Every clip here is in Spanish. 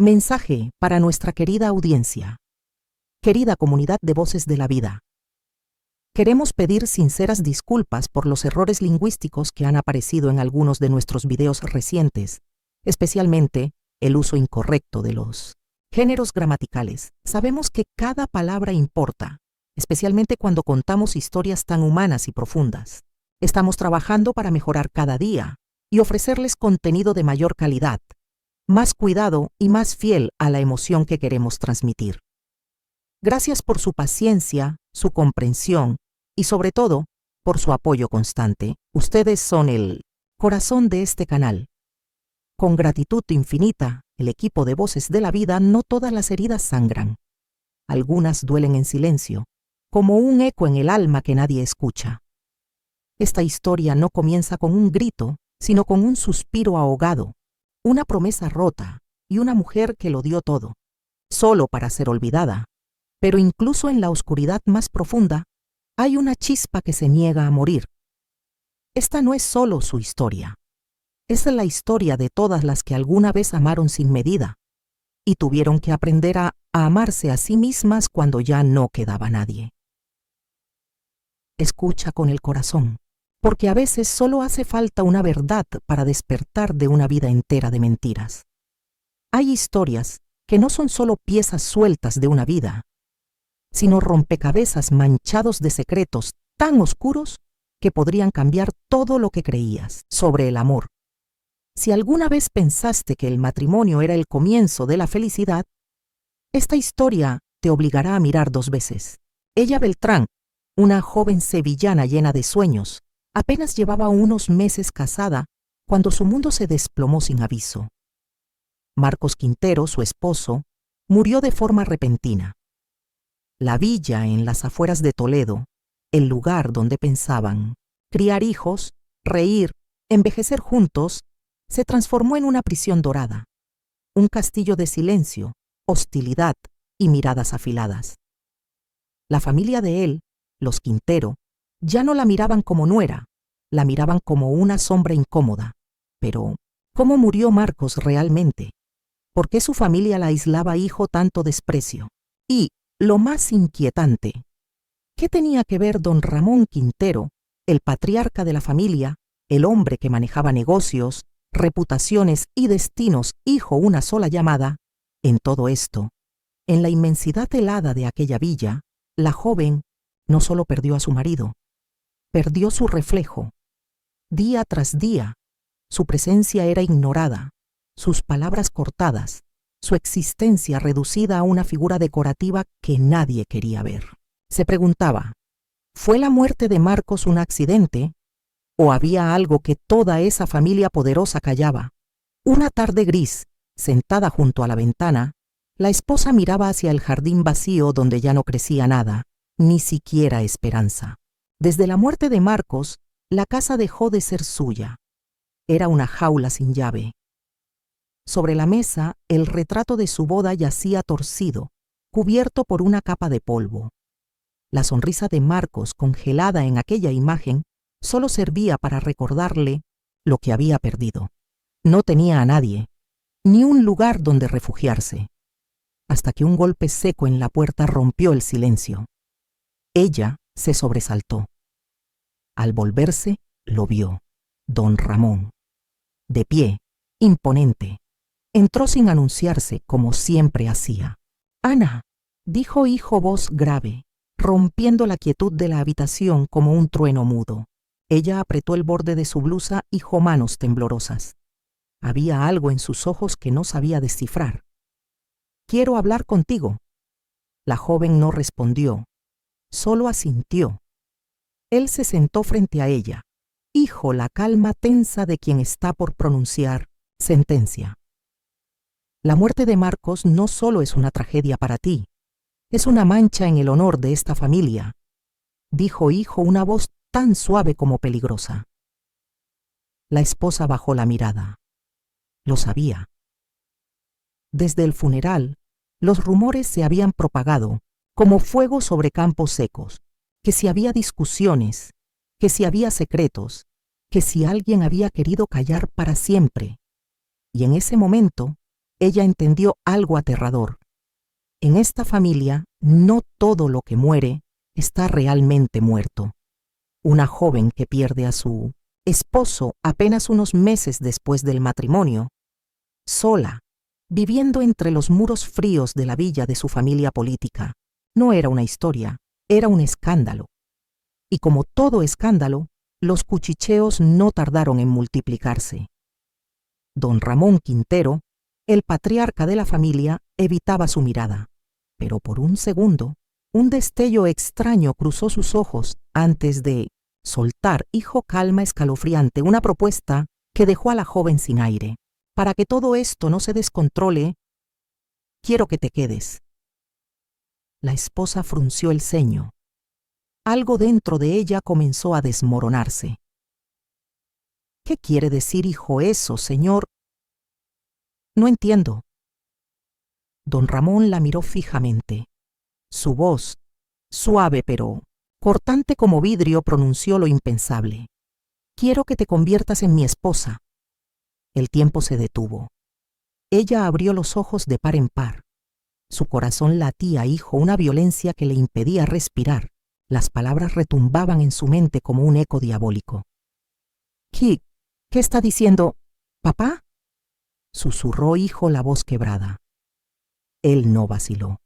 Mensaje para nuestra querida audiencia. Querida comunidad de Voces de la Vida. Queremos pedir sinceras disculpas por los errores lingüísticos que han aparecido en algunos de nuestros videos recientes, especialmente el uso incorrecto de los géneros gramaticales. Sabemos que cada palabra importa, especialmente cuando contamos historias tan humanas y profundas. Estamos trabajando para mejorar cada día y ofrecerles contenido de mayor calidad, más cuidado y más fiel a la emoción que queremos transmitir. Gracias por su paciencia, su comprensión y sobre todo por su apoyo constante. Ustedes son el corazón de este canal. Con gratitud infinita, el equipo de Voces de la Vida, no todas las heridas sangran. Algunas duelen en silencio, como un eco en el alma que nadie escucha. Esta historia no comienza con un grito, sino con un suspiro ahogado, una promesa rota y una mujer que lo dio todo, solo para ser olvidada. Pero incluso en la oscuridad más profunda, hay una chispa que se niega a morir. Esta no es solo su historia. Es la historia de todas las que alguna vez amaron sin medida y tuvieron que aprender a amarse a sí mismas cuando ya no quedaba nadie. Escucha con el corazón, porque a veces solo hace falta una verdad para despertar de una vida entera de mentiras. Hay historias que no son solo piezas sueltas de una vida, sino rompecabezas manchados de secretos tan oscuros que podrían cambiar todo lo que creías sobre el amor. Si alguna vez pensaste que el matrimonio era el comienzo de la felicidad, esta historia te obligará a mirar dos veces. Ella Beltrán, una joven sevillana llena de sueños, apenas llevaba unos meses casada cuando su mundo se desplomó sin aviso. Marcos Quintero, su esposo, murió de forma repentina. La villa en las afueras de Toledo, el lugar donde pensaban criar hijos, reír, envejecer juntos, se transformó en una prisión dorada, un castillo de silencio, hostilidad y miradas afiladas. La familia de él, los Quintero, ya no la miraban como nuera, la miraban como una sombra incómoda. Pero, ¿cómo murió Marcos realmente? ¿Por qué su familia la aislaba hijo tanto desprecio? Y, lo más inquietante, ¿qué tenía que ver don Ramón Quintero, el patriarca de la familia, el hombre que manejaba negocios, reputaciones y destinos, hijo una sola llamada, en todo esto? En la inmensidad helada de aquella villa, la joven no solo perdió a su marido, perdió su reflejo. Día tras día, su presencia era ignorada, sus palabras cortadas, su existencia reducida a una figura decorativa que nadie quería ver. Se preguntaba, ¿fue la muerte de Marcos un accidente? ¿O había algo que toda esa familia poderosa callaba? Una tarde gris, sentada junto a la ventana, la esposa miraba hacia el jardín vacío donde ya no crecía nada, ni siquiera esperanza. Desde la muerte de Marcos, la casa dejó de ser suya. Era una jaula sin llave. Sobre la mesa, el retrato de su boda yacía torcido, cubierto por una capa de polvo. La sonrisa de Marcos, congelada en aquella imagen, solo servía para recordarle lo que había perdido. No tenía a nadie, ni un lugar donde refugiarse, hasta que un golpe seco en la puerta rompió el silencio. Ella se sobresaltó. Al volverse, lo vio, don Ramón. De pie, imponente. Entró sin anunciarse, como siempre hacía. «Ana», dijo hijo voz grave, rompiendo la quietud de la habitación como un trueno mudo. Ella apretó el borde de su blusa y hizo manos temblorosas. Había algo en sus ojos que no sabía descifrar. «Quiero hablar contigo». La joven no respondió, solo asintió. Él se sentó frente a ella, hijo la calma tensa de quien está por pronunciar sentencia. La muerte de Marcos no solo es una tragedia para ti, es una mancha en el honor de esta familia, dijo hijo una voz tan suave como peligrosa. La esposa bajó la mirada. Lo sabía. Desde el funeral, los rumores se habían propagado como fuego sobre campos secos, que si había discusiones, que si había secretos, que si alguien había querido callar para siempre. Y en ese momento, ella entendió algo aterrador. En esta familia, no todo lo que muere está realmente muerto. Una joven que pierde a su esposo apenas unos meses después del matrimonio, sola, viviendo entre los muros fríos de la villa de su familia política, no era una historia, era un escándalo. Y como todo escándalo, los cuchicheos no tardaron en multiplicarse. Don Ramón Quintero, el patriarca de la familia, evitaba su mirada, pero por un segundo, un destello extraño cruzó sus ojos antes de soltar, hijo, calma escalofriante, una propuesta que dejó a la joven sin aire. Para que todo esto no se descontrole, quiero que te quedes. La esposa frunció el ceño. Algo dentro de ella comenzó a desmoronarse. ¿Qué quiere decir, hijo, eso, señor? No entiendo. Don Ramón la miró fijamente. Su voz, suave pero cortante como vidrio, pronunció lo impensable. Quiero que te conviertas en mi esposa. El tiempo se detuvo. Ella abrió los ojos de par en par. Su corazón latía, hijo, una violencia que le impedía respirar. Las palabras retumbaban en su mente como un eco diabólico. ¿Qué está diciendo, papá? Susurró, hijo, la voz quebrada. Él no vaciló.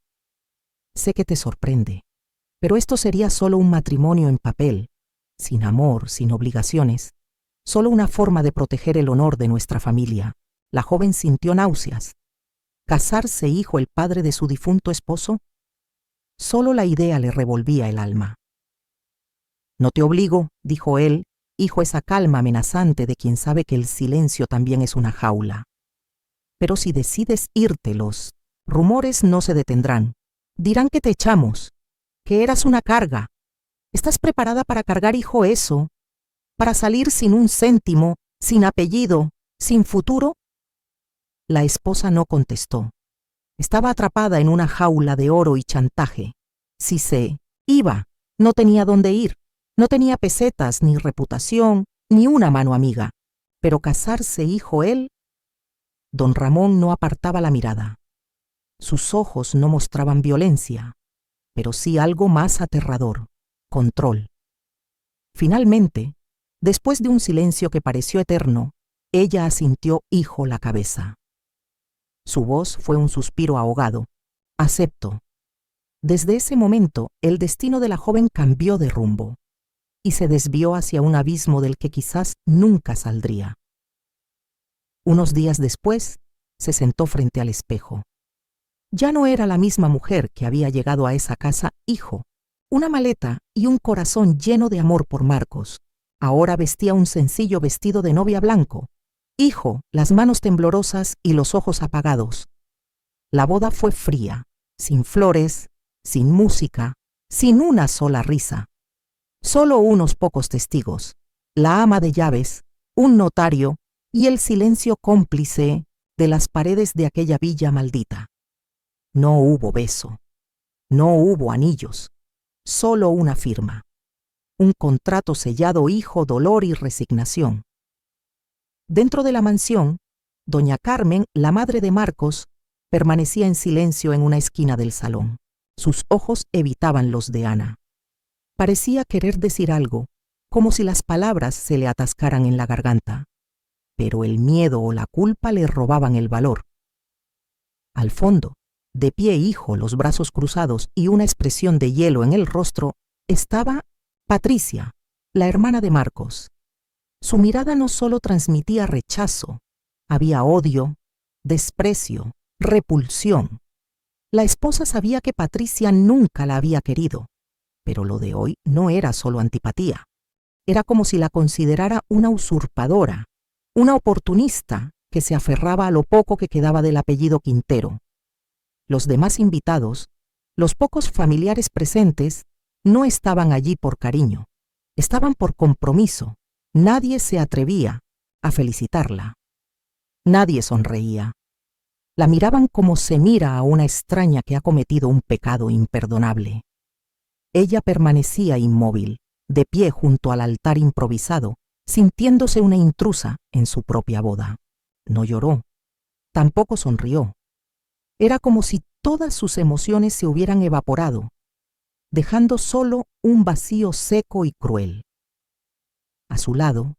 Sé que te sorprende, pero esto sería solo un matrimonio en papel, sin amor, sin obligaciones, solo una forma de proteger el honor de nuestra familia. La joven sintió náuseas. ¿Casarse, hijo, el padre de su difunto esposo? Solo la idea le revolvía el alma. No te obligo, dijo él, hijo, esa calma amenazante de quien sabe que el silencio también es una jaula. Pero si decides irte, los rumores no se detendrán. Dirán que te echamos, que eras una carga. ¿Estás preparada para cargar, hijo, eso? ¿Para salir sin un céntimo, sin apellido, sin futuro? La esposa no contestó. Estaba atrapada en una jaula de oro y chantaje. Si se iba, no tenía dónde ir. No tenía pesetas, ni reputación, ni una mano amiga. Pero casarse, hijo, él. Don Ramón no apartaba la mirada. Sus ojos no mostraban violencia, pero sí algo más aterrador: control. Finalmente, después de un silencio que pareció eterno, ella asintió, hijo, la cabeza. Su voz fue un suspiro ahogado. Acepto. Desde ese momento, el destino de la joven cambió de rumbo y se desvió hacia un abismo del que quizás nunca saldría. Unos días después, se sentó frente al espejo. Ya no era la misma mujer que había llegado a esa casa, hijo. Una maleta y un corazón lleno de amor por Marcos. Ahora vestía un sencillo vestido de novia blanco. Hijo, las manos temblorosas y los ojos apagados. La boda fue fría, sin flores, sin música, sin una sola risa. Solo unos pocos testigos, la ama de llaves, un notario y el silencio cómplice de las paredes de aquella villa maldita. No hubo beso, no hubo anillos, solo una firma. Un contrato sellado, hijo, dolor y resignación. Dentro de la mansión, doña Carmen, la madre de Marcos, permanecía en silencio en una esquina del salón. Sus ojos evitaban los de Ana. Parecía querer decir algo, como si las palabras se le atascaran en la garganta, pero el miedo o la culpa le robaban el valor. Al fondo, de pie, hijo, los brazos cruzados y una expresión de hielo en el rostro, estaba Patricia, la hermana de Marcos. Su mirada no solo transmitía rechazo, había odio, desprecio, repulsión. La esposa sabía que Patricia nunca la había querido, pero lo de hoy no era solo antipatía. Era como si la considerara una usurpadora, una oportunista que se aferraba a lo poco que quedaba del apellido Quintero. Los demás invitados, los pocos familiares presentes, no estaban allí por cariño, estaban por compromiso. Nadie se atrevía a felicitarla. Nadie sonreía. La miraban como se mira a una extraña que ha cometido un pecado imperdonable. Ella permanecía inmóvil, de pie junto al altar improvisado, sintiéndose una intrusa en su propia boda. No lloró, Tampoco sonrió. Era como si todas sus emociones se hubieran evaporado, dejando solo un vacío seco y cruel. A su lado,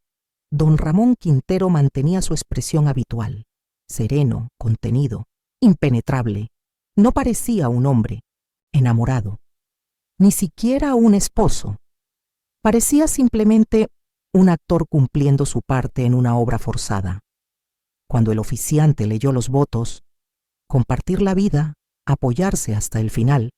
don Ramón Quintero mantenía su expresión habitual, sereno, contenido, impenetrable. No parecía un hombre enamorado, ni siquiera un esposo. Parecía simplemente un actor cumpliendo su parte en una obra forzada. Cuando el oficiante leyó los votos, compartir la vida, apoyarse hasta el final,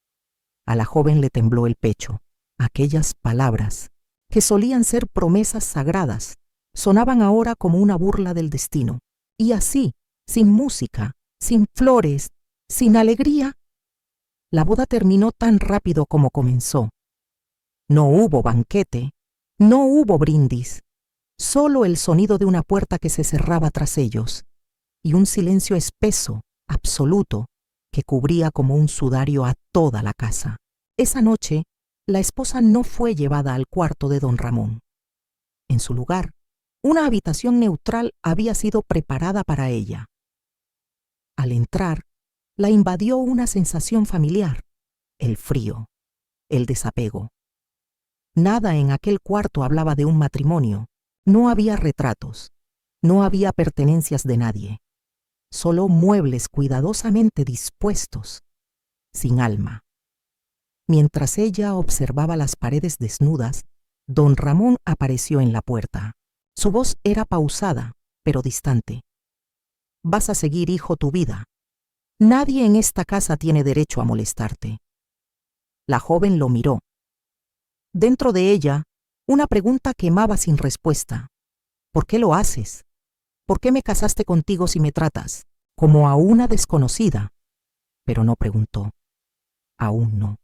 a la joven le tembló el pecho. Aquellas palabras, que solían ser promesas sagradas, sonaban ahora como una burla del destino. Y así, sin música, sin flores, sin alegría, la boda terminó tan rápido como comenzó. No hubo banquete, no hubo brindis, solo el sonido de una puerta que se cerraba tras ellos y un silencio espeso, absoluto, que cubría como un sudario a toda la casa. Esa noche, la esposa no fue llevada al cuarto de don Ramón. En su lugar, una habitación neutral había sido preparada para ella. Al entrar, la invadió una sensación familiar, el frío, el desapego. Nada en aquel cuarto hablaba de un matrimonio, no había retratos, no había pertenencias de nadie, solo muebles cuidadosamente dispuestos, sin alma. Mientras ella observaba las paredes desnudas, don Ramón apareció en la puerta. Su voz era pausada, pero distante. «Vas a seguir, hijo, tu vida. Nadie en esta casa tiene derecho a molestarte». La joven lo miró. Dentro de ella, una pregunta quemaba sin respuesta. «¿Por qué lo haces? ¿Por qué me casaste contigo si me tratas como a una desconocida?» Pero no preguntó. Aún no.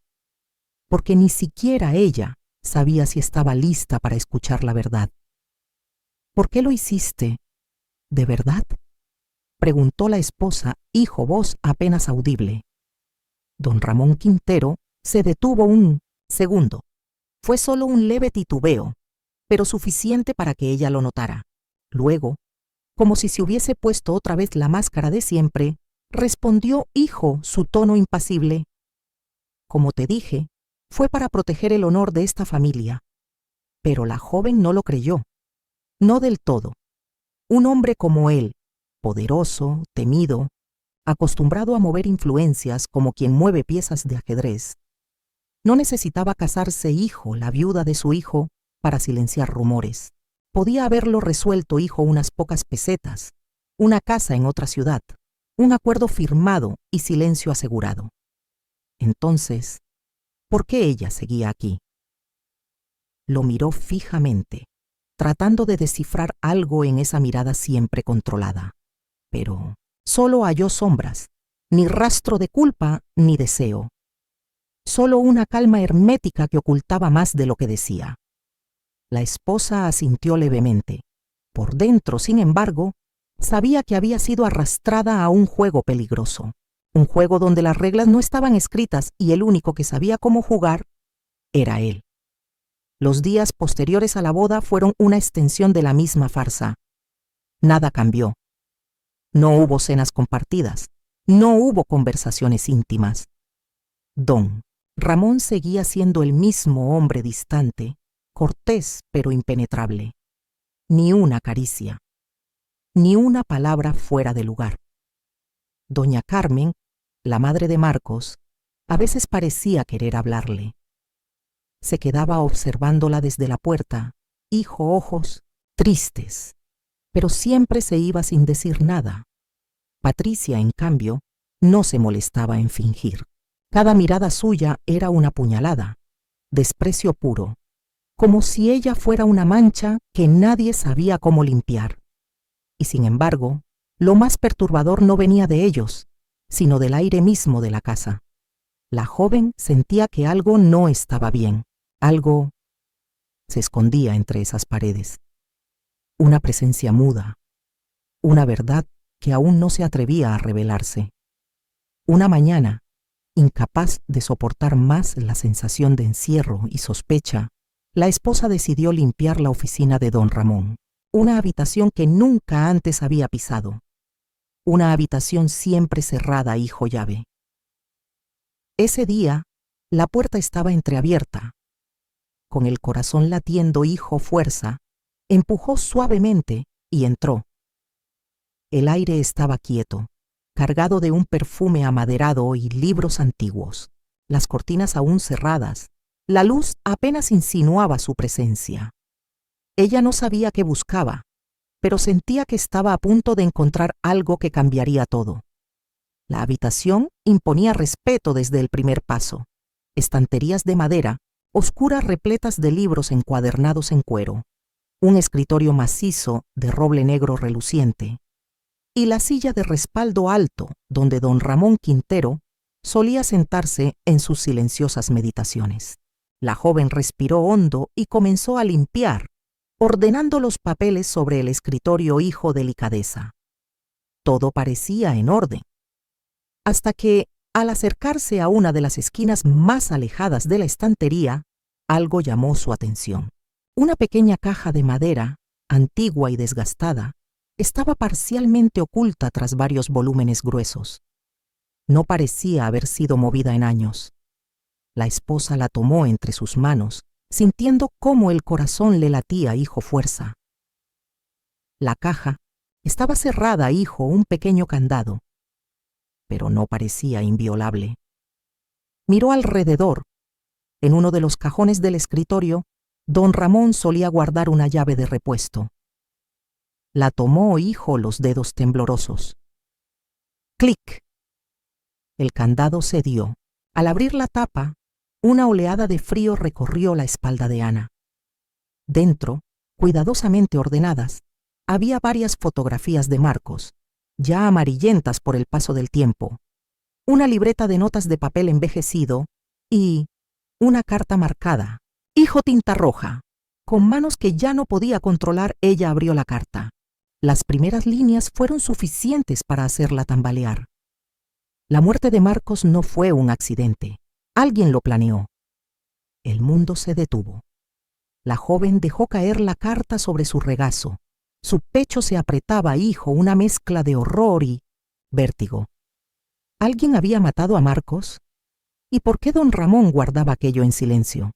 Porque ni siquiera ella sabía si estaba lista para escuchar la verdad. «¿Por qué lo hiciste? ¿De verdad?», preguntó la esposa, hijo, voz apenas audible. Don Ramón Quintero se detuvo un segundo. Fue solo un leve titubeo, pero suficiente para que ella lo notara. Luego, como si se hubiese puesto otra vez la máscara de siempre, respondió, hijo, su tono impasible. «Como te dije, fue para proteger el honor de esta familia». Pero la joven no lo creyó. No del todo. Un hombre como él, poderoso, temido, acostumbrado a mover influencias como quien mueve piezas de ajedrez, no necesitaba casarse, hijo, la viuda de su hijo, para silenciar rumores. Podía haberlo resuelto, hijo, unas pocas pesetas, una casa en otra ciudad, un acuerdo firmado y silencio asegurado. Entonces, ¿por qué ella seguía aquí? Lo miró fijamente, tratando de descifrar algo en esa mirada siempre controlada. Pero solo halló sombras, ni rastro de culpa ni deseo. Solo una calma hermética que ocultaba más de lo que decía. La esposa asintió levemente. Por dentro, sin embargo, sabía que había sido arrastrada a un juego peligroso. Un juego donde las reglas no estaban escritas y el único que sabía cómo jugar era él. Los días posteriores a la boda fueron una extensión de la misma farsa. Nada cambió. No hubo cenas compartidas. No hubo conversaciones íntimas. Don Ramón seguía siendo el mismo hombre distante, cortés pero impenetrable. Ni una caricia, ni una palabra fuera de lugar. Doña Carmen, la madre de Marcos, a veces parecía querer hablarle. Se quedaba observándola desde la puerta, ojos tristes, pero siempre se iba sin decir nada. Patricia, en cambio, no se molestaba en fingir. Cada mirada suya era una puñalada, desprecio puro, como si ella fuera una mancha que nadie sabía cómo limpiar. Y sin embargo, lo más perturbador no venía de ellos, sino del aire mismo de la casa. La joven sentía que algo no estaba bien, algo se escondía entre esas paredes. Una presencia muda, una verdad que aún no se atrevía a revelarse. Una mañana, incapaz de soportar más la sensación de encierro y sospecha, la esposa decidió limpiar la oficina de don Ramón, una habitación que nunca antes había pisado. una habitación siempre cerrada, hijo llave. Ese día, la puerta estaba entreabierta. Con el corazón latiendo, hijo fuerza, empujó suavemente y entró. El aire estaba quieto, cargado de un perfume amaderado y libros antiguos. Las cortinas aún cerradas, la luz apenas insinuaba su presencia. Ella no sabía qué buscaba, pero sentía que estaba a punto de encontrar algo que cambiaría todo. La habitación imponía respeto desde el primer paso. Estanterías de madera, oscuras repletas de libros encuadernados en cuero, un escritorio macizo de roble negro reluciente, y la silla de respaldo alto donde don Ramón Quintero solía sentarse en sus silenciosas meditaciones. La joven respiró hondo y comenzó a limpiar, ordenando los papeles sobre el escritorio hijo delicadeza. Todo parecía en orden, hasta que, al acercarse a una de las esquinas más alejadas de la estantería, algo llamó su atención. Una pequeña caja de madera, antigua y desgastada, estaba parcialmente oculta tras varios volúmenes gruesos. No parecía haber sido movida en años. La esposa la tomó entre sus manos, sintiendo cómo el corazón le latía, hijo fuerza. La caja estaba cerrada, hijo, un pequeño candado, pero no parecía inviolable. Miró alrededor. En uno de los cajones del escritorio, don Ramón solía guardar una llave de repuesto. La tomó, hijo, los dedos temblorosos. ¡Clic! El candado cedió. Al abrir la tapa, una oleada de frío recorrió la espalda de Ana. Dentro, cuidadosamente ordenadas, había varias fotografías de Marcos, ya amarillentas por el paso del tiempo, una libreta de notas de papel envejecido y una carta marcada, hijo tinta roja. Con manos que ya no podía controlar, ella abrió la carta. Las primeras líneas fueron suficientes para hacerla tambalear. La muerte de Marcos no fue un accidente. Alguien lo planeó. El mundo se detuvo. La joven dejó caer la carta sobre su regazo. Su pecho se apretaba, hijo, una mezcla de horror y vértigo. ¿Alguien había matado a Marcos? ¿Y por qué don Ramón guardaba aquello en silencio?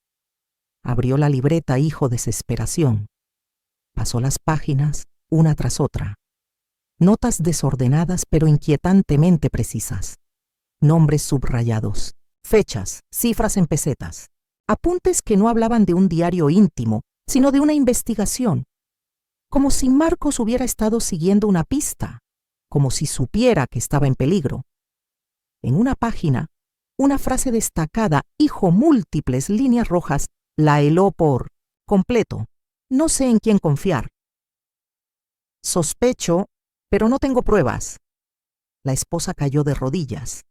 Abrió la libreta, hijo, desesperación. Pasó las páginas, una tras otra. Notas desordenadas pero inquietantemente precisas. Nombres subrayados, fechas, cifras en pesetas. Apuntes que no hablaban de un diario íntimo, sino de una investigación. Como si Marcos hubiera estado siguiendo una pista, como si supiera que estaba en peligro. En una página, una frase destacada, hijo, múltiples líneas rojas, la heló por completo. No sé en quién confiar. Sospecho, pero no tengo pruebas. La esposa cayó de rodillas.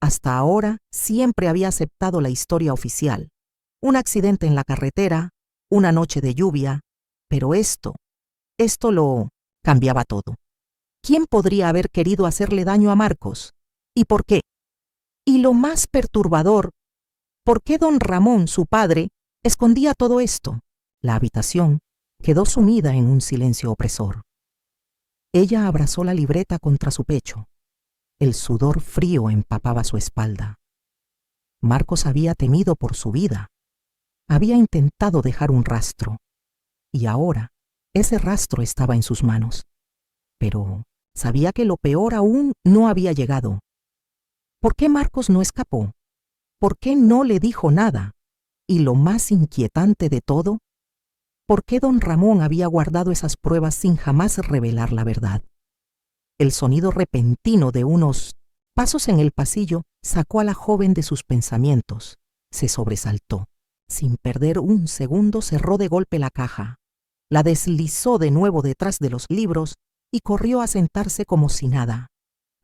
Hasta ahora siempre había aceptado la historia oficial. Un accidente en la carretera, una noche de lluvia, pero esto lo cambiaba todo. ¿Quién podría haber querido hacerle daño a Marcos? ¿Y por qué? Y lo más perturbador, ¿por qué don Ramón, su padre, escondía todo esto? La habitación quedó sumida en un silencio opresor. Ella abrazó la libreta contra su pecho. El sudor frío empapaba su espalda. Marcos había temido por su vida. Había intentado dejar un rastro. Y ahora, ese rastro estaba en sus manos. Pero sabía que lo peor aún no había llegado. ¿Por qué Marcos no escapó? ¿Por qué no le dijo nada? Y lo más inquietante de todo, ¿por qué don Ramón había guardado esas pruebas sin jamás revelar la verdad? El sonido repentino de unos pasos en el pasillo sacó a la joven de sus pensamientos. Se sobresaltó. Sin perder un segundo, cerró de golpe la caja. La deslizó de nuevo detrás de los libros y corrió a sentarse como si nada.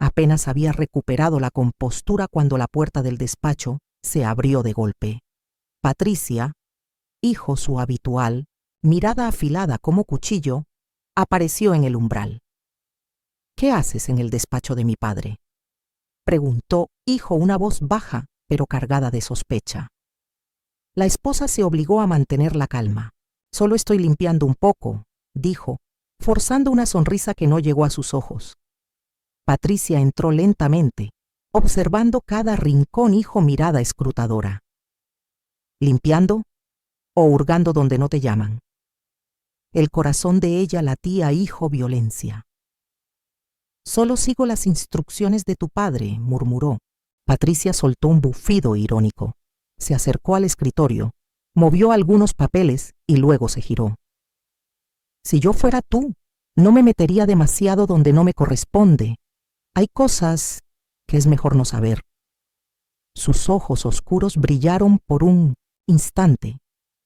Apenas había recuperado la compostura cuando la puerta del despacho se abrió de golpe. Patricia, hijo su habitual, mirada afilada como cuchillo, apareció en el umbral. ¿Qué haces en el despacho de mi padre?, preguntó, hijo, una voz baja, pero cargada de sospecha. La esposa se obligó a mantener la calma. Solo estoy limpiando un poco, dijo, forzando una sonrisa que no llegó a sus ojos. Patricia entró lentamente, observando cada rincón hijo mirada escrutadora. ¿Limpiando o hurgando donde no te llaman? El corazón de ella latía hijo violencia. Solo sigo las instrucciones de tu padre, murmuró. Patricia soltó un bufido irónico. Se acercó al escritorio, movió algunos papeles y luego se giró. Si yo fuera tú, no me metería demasiado donde no me corresponde. Hay cosas que es mejor no saber. Sus ojos oscuros brillaron por un instante,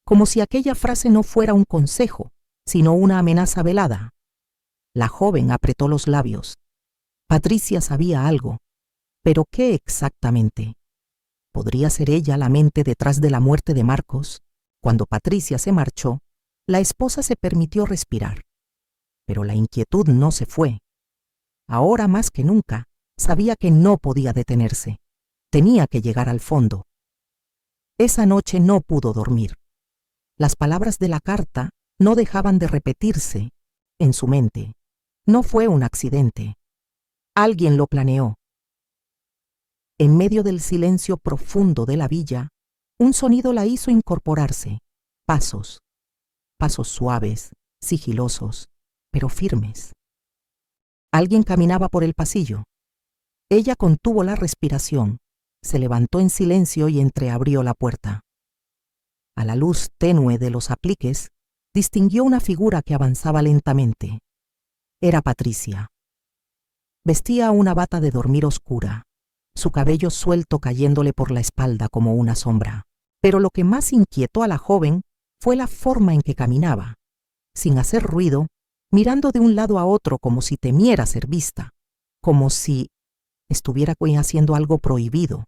como si aquella frase no fuera un consejo, sino una amenaza velada. La joven apretó los labios. Patricia sabía algo, pero ¿qué exactamente? ¿Podría ser ella la mente detrás de la muerte de Marcos? Cuando Patricia se marchó, la esposa se permitió respirar. Pero la inquietud no se fue. Ahora más que nunca, sabía que no podía detenerse. Tenía que llegar al fondo. Esa noche no pudo dormir. Las palabras de la carta no dejaban de repetirse en su mente. No fue un accidente. Alguien lo planeó. En medio del silencio profundo de la villa, un sonido la hizo incorporarse. Pasos. Pasos suaves, sigilosos, pero firmes. Alguien caminaba por el pasillo. Ella contuvo la respiración, se levantó en silencio y entreabrió la puerta. A la luz tenue de los apliques, distinguió una figura que avanzaba lentamente. Era Patricia. Vestía una bata de dormir oscura, su cabello suelto cayéndole por la espalda como una sombra. Pero lo que más inquietó a la joven fue la forma en que caminaba, sin hacer ruido, mirando de un lado a otro como si temiera ser vista, como si estuviera haciendo algo prohibido.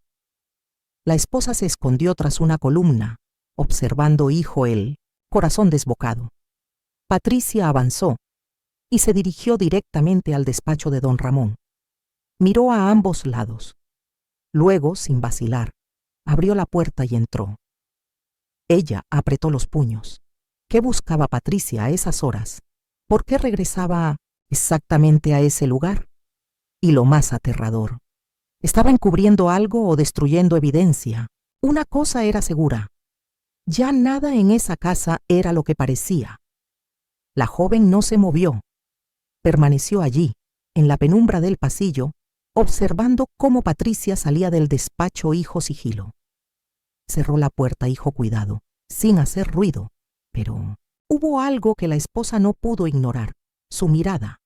La esposa se escondió tras una columna, observando el corazón desbocado. Patricia avanzó y se dirigió directamente al despacho de don Ramón. Miró a ambos lados. Luego, sin vacilar, abrió la puerta y entró. Ella apretó los puños. ¿Qué buscaba Patricia a esas horas? ¿Por qué regresaba exactamente a ese lugar? Y lo más aterrador, ¿estaba encubriendo algo o destruyendo evidencia? Una cosa era segura. Ya nada en esa casa era lo que parecía. La joven no se movió. Permaneció allí, en la penumbra del pasillo, observando cómo Patricia salía del despacho hijo sigilo. Cerró la puerta hijo cuidado, sin hacer ruido, pero hubo algo que la esposa no pudo ignorar, su mirada.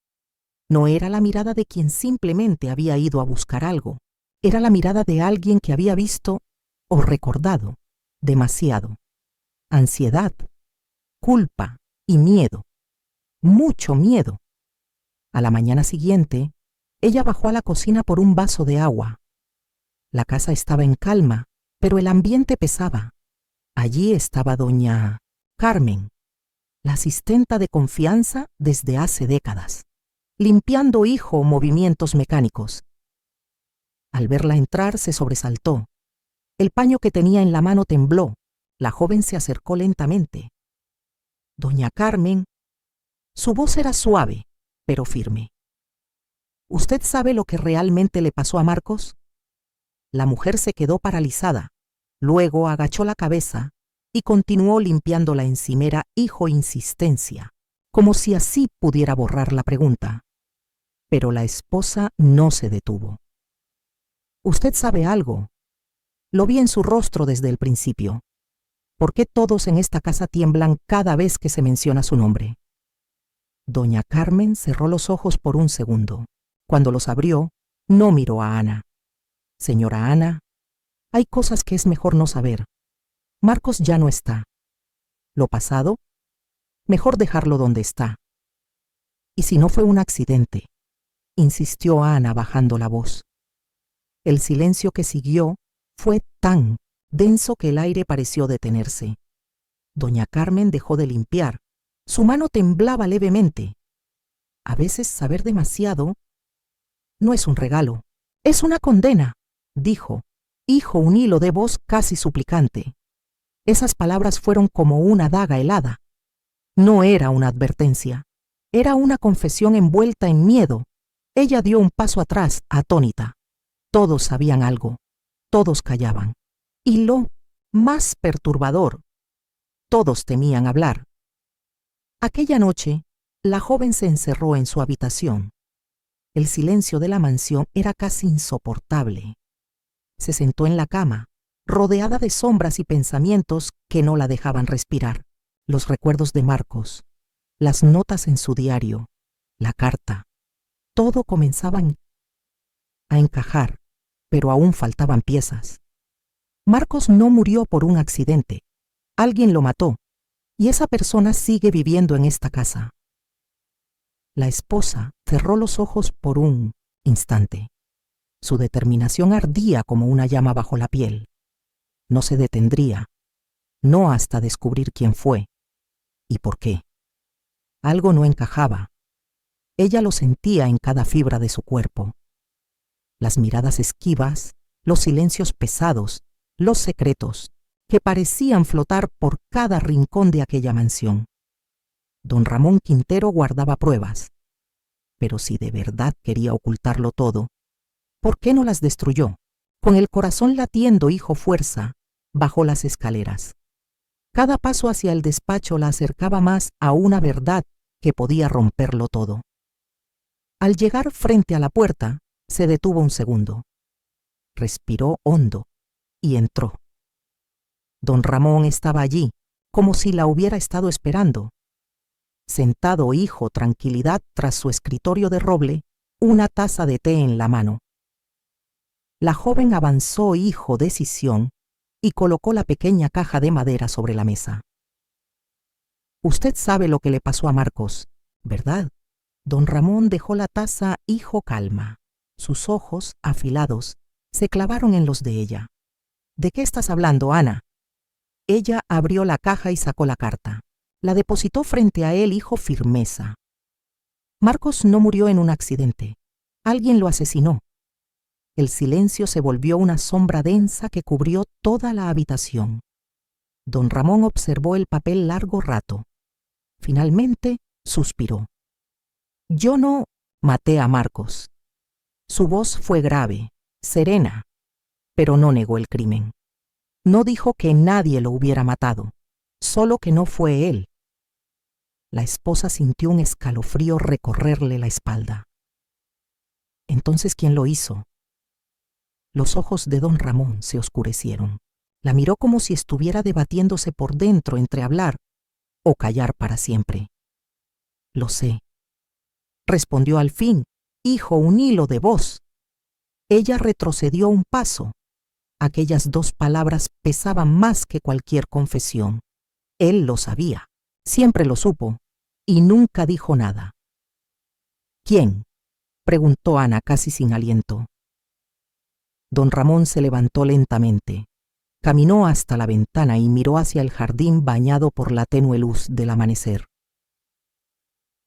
No era la mirada de quien simplemente había ido a buscar algo, era la mirada de alguien que había visto o recordado demasiado. Ansiedad, culpa y miedo. Mucho miedo. A la mañana siguiente, ella bajó a la cocina por un vaso de agua. La casa estaba en calma, pero el ambiente pesaba. Allí estaba doña Carmen, la asistenta de confianza desde hace décadas, limpiando movimientos mecánicos. Al verla entrar se sobresaltó. El paño que tenía en la mano tembló. La joven se acercó lentamente. Doña Carmen, su voz era suave, pero firme. ¿Usted sabe lo que realmente le pasó a Marcos? La mujer se quedó paralizada, luego agachó la cabeza y continuó limpiando la encimera insistencia, como si así pudiera borrar la pregunta. Pero la esposa no se detuvo. ¿Usted sabe algo? Lo vi en su rostro desde el principio. ¿Por qué todos en esta casa tiemblan cada vez que se menciona su nombre? Doña Carmen cerró los ojos por un segundo. Cuando los abrió, no miró a Ana. Señora Ana, hay cosas que es mejor no saber. Marcos ya no está. ¿Lo pasado? Mejor dejarlo donde está. ¿Y si no fue un accidente? Insistió Ana bajando la voz. El silencio que siguió fue tan denso que el aire pareció detenerse. Doña Carmen dejó de limpiar. Su mano temblaba levemente. A veces saber demasiado no es un regalo, es una condena, dijo, un hilo de voz casi suplicante. Esas palabras fueron como una daga helada. No era una advertencia, era una confesión envuelta en miedo, Ella dio un paso atrás, atónita. Todos sabían algo, todos callaban. Y lo más perturbador, todos temían hablar. Aquella noche, la joven se encerró en su habitación. El silencio de la mansión era casi insoportable. Se sentó en la cama, rodeada de sombras y pensamientos que no la dejaban respirar. Los recuerdos de Marcos, las notas en su diario, la carta. Todo comenzaba a encajar, pero aún faltaban piezas. Marcos no murió por un accidente. Alguien lo mató, y esa persona sigue viviendo en esta casa. La esposa cerró los ojos por un instante. Su determinación ardía como una llama bajo la piel. No se detendría, no hasta descubrir quién fue y por qué. Algo no encajaba. Ella lo sentía en cada fibra de su cuerpo. Las miradas esquivas, los silencios pesados, los secretos que parecían flotar por cada rincón de aquella mansión. Don Ramón Quintero guardaba pruebas, pero si de verdad quería ocultarlo todo, ¿por qué no las destruyó? Con el corazón latiendo, hizo fuerza, bajó las escaleras. Cada paso hacia el despacho la acercaba más a una verdad que podía romperlo todo. Al llegar frente a la puerta, se detuvo un segundo. Respiró hondo y entró. Don Ramón estaba allí, como si la hubiera estado esperando. Sentado, hijo, tranquilidad tras su escritorio de roble, una taza de té en la mano. La joven avanzó, hijo, decisión, y colocó la pequeña caja de madera sobre la mesa. Usted sabe lo que le pasó a Marcos, ¿verdad? Don Ramón dejó la taza, hijo, calma. Sus ojos, afilados, se clavaron en los de ella. ¿De qué estás hablando, Ana? Ella abrió la caja y sacó la carta. La depositó frente a él, hijo, firmeza. Marcos no murió en un accidente. Alguien lo asesinó. El silencio se volvió una sombra densa que cubrió toda la habitación. Don Ramón observó el papel largo rato. Finalmente, suspiró. Yo no maté a Marcos. Su voz fue grave, serena, pero no negó el crimen. No dijo que nadie lo hubiera matado, solo que no fue él. La esposa sintió un escalofrío recorrerle la espalda. Entonces, ¿quién lo hizo? Los ojos de don Ramón se oscurecieron. La miró como si estuviera debatiéndose por dentro entre hablar o callar para siempre. Lo sé, respondió al fin, hijo, un hilo de voz. Ella retrocedió un paso. Aquellas dos palabras pesaban más que cualquier confesión. Él lo sabía, siempre lo supo, y nunca dijo nada. ¿Quién? Preguntó Ana casi sin aliento. Don Ramón se levantó lentamente, caminó hasta la ventana y miró hacia el jardín bañado por la tenue luz del amanecer.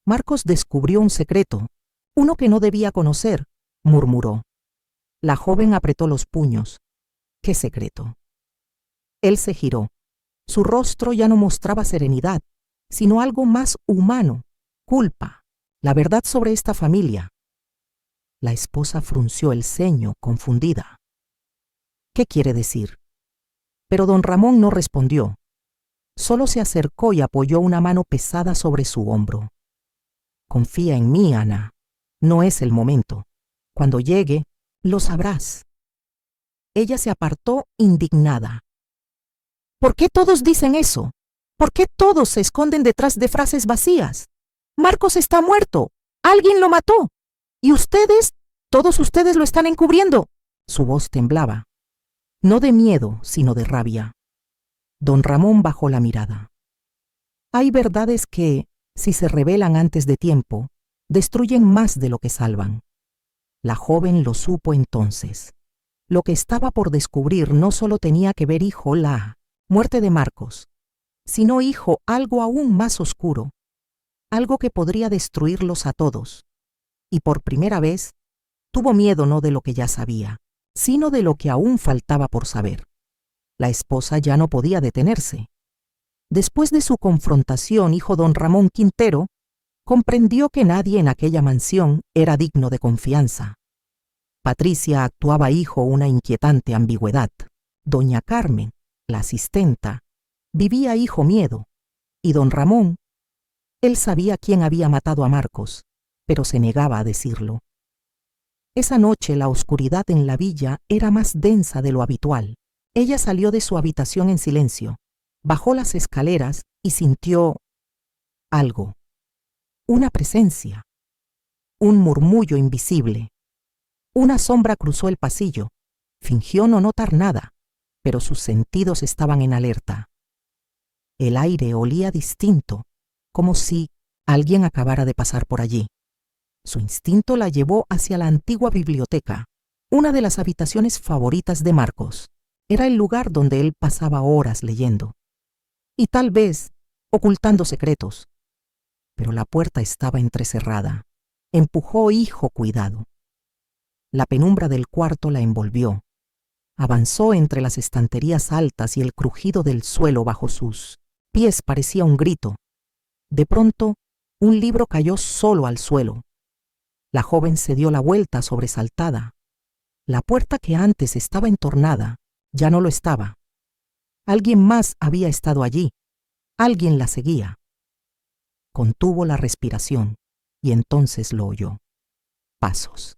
Marcos descubrió un secreto, uno que no debía conocer, murmuró. La joven apretó los puños. ¿Qué secreto? Él se giró. Su rostro ya no mostraba serenidad, sino algo más humano, culpa, la verdad sobre esta familia. La esposa frunció el ceño, confundida. ¿Qué quiere decir? Pero don Ramón no respondió. Solo se acercó y apoyó una mano pesada sobre su hombro. Confía en mí, Ana. No es el momento. Cuando llegue, lo sabrás. Ella se apartó indignada. ¿Por qué todos dicen eso? ¿Por qué todos se esconden detrás de frases vacías? Marcos está muerto. Alguien lo mató. Y ustedes, todos ustedes lo están encubriendo. Su voz temblaba. No de miedo, sino de rabia. Don Ramón bajó la mirada. Hay verdades que, si se revelan antes de tiempo, destruyen más de lo que salvan. La joven lo supo entonces. Lo que estaba por descubrir no solo tenía que ver, hijo, la muerte de Marcos, sino, hijo, algo aún más oscuro, algo que podría destruirlos a todos. Y por primera vez, tuvo miedo no de lo que ya sabía, sino de lo que aún faltaba por saber. La esposa ya no podía detenerse. Después de su confrontación, hijo, don Ramón Quintero Comprendió que nadie en aquella mansión era digno de confianza. Patricia actuaba hijo una inquietante ambigüedad. Doña Carmen, la asistenta, vivía hijo miedo. Y don Ramón, él sabía quién había matado a Marcos, pero se negaba a decirlo. Esa noche la oscuridad en la villa era más densa de lo habitual. Ella salió de su habitación en silencio, bajó las escaleras y sintió algo, una presencia, un murmullo invisible. Una sombra cruzó el pasillo. Fingió no notar nada, pero sus sentidos estaban en alerta. El aire olía distinto, como si alguien acabara de pasar por allí. Su instinto la llevó hacia la antigua biblioteca, una de las habitaciones favoritas de Marcos. Era el lugar donde él pasaba horas leyendo. Y tal vez ocultando secretos. Pero la puerta estaba entrecerrada. Empujó hijo cuidado. La penumbra del cuarto la envolvió. Avanzó entre las estanterías altas y el crujido del suelo bajo sus pies parecía un grito. De pronto, un libro cayó solo al suelo. La joven se dio la vuelta sobresaltada. La puerta que antes estaba entornada ya no lo estaba. Alguien más había estado allí. Alguien la seguía. Contuvo la respiración y entonces lo oyó. Pasos.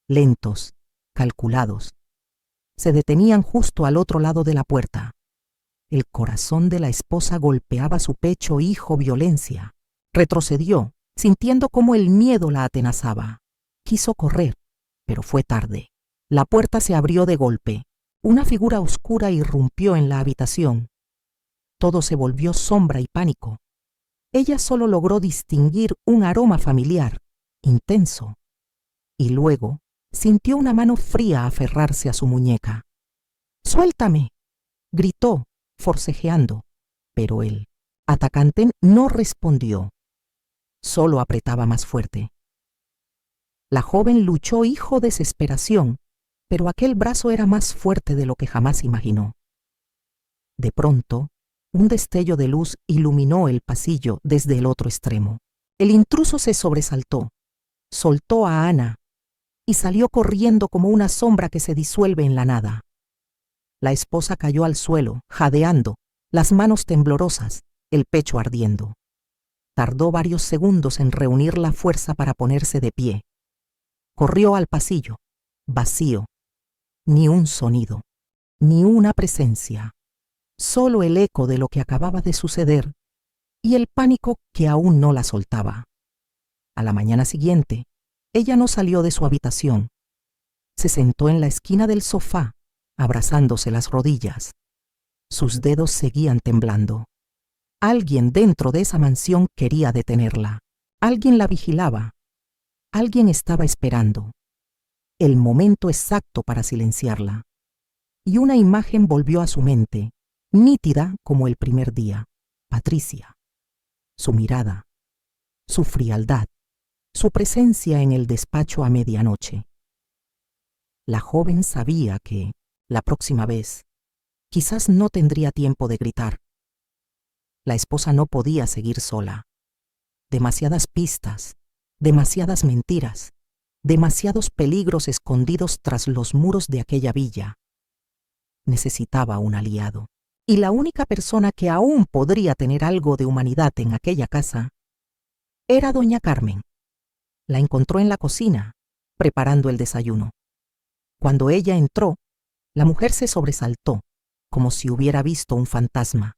Lentos, calculados. Se detenían justo al otro lado de la puerta. El corazón de la esposa golpeaba su pecho hijo violencia. Retrocedió, sintiendo cómo el miedo la atenazaba. Quiso correr, pero fue tarde. La puerta se abrió de golpe. Una figura oscura irrumpió en la habitación. Todo se volvió sombra y pánico. Ella solo logró distinguir un aroma familiar, intenso. Y luego sintió una mano fría aferrarse a su muñeca. «¡Suéltame!», gritó, forcejeando, pero el atacante no respondió. Solo apretaba más fuerte. La joven luchó hijo desesperación, pero aquel brazo era más fuerte de lo que jamás imaginó. De pronto, un destello de luz iluminó el pasillo desde el otro extremo. El intruso se sobresaltó, soltó a Ana y salió corriendo como una sombra que se disuelve en la nada. La esposa cayó al suelo, jadeando, las manos temblorosas, el pecho ardiendo. Tardó varios segundos en reunir la fuerza para ponerse de pie. Corrió al pasillo, vacío. Ni un sonido, ni una presencia. Solo el eco de lo que acababa de suceder y el pánico que aún no la soltaba. A la mañana siguiente, ella no salió de su habitación. Se sentó en la esquina del sofá, abrazándose las rodillas. Sus dedos seguían temblando. Alguien dentro de esa mansión quería detenerla. Alguien la vigilaba. Alguien estaba esperando. El momento exacto para silenciarla. Y una imagen volvió a su mente, nítida como el primer día. Patricia. Su mirada, su frialdad, su presencia en el despacho a medianoche. La joven sabía que, la próxima vez, quizás no tendría tiempo de gritar. La esposa no podía seguir sola. Demasiadas pistas, demasiadas mentiras, demasiados peligros escondidos tras los muros de aquella villa. Necesitaba un aliado. Y la única persona que aún podría tener algo de humanidad en aquella casa era doña Carmen. La encontró en la cocina, preparando el desayuno. Cuando ella entró, la mujer se sobresaltó, como si hubiera visto un fantasma.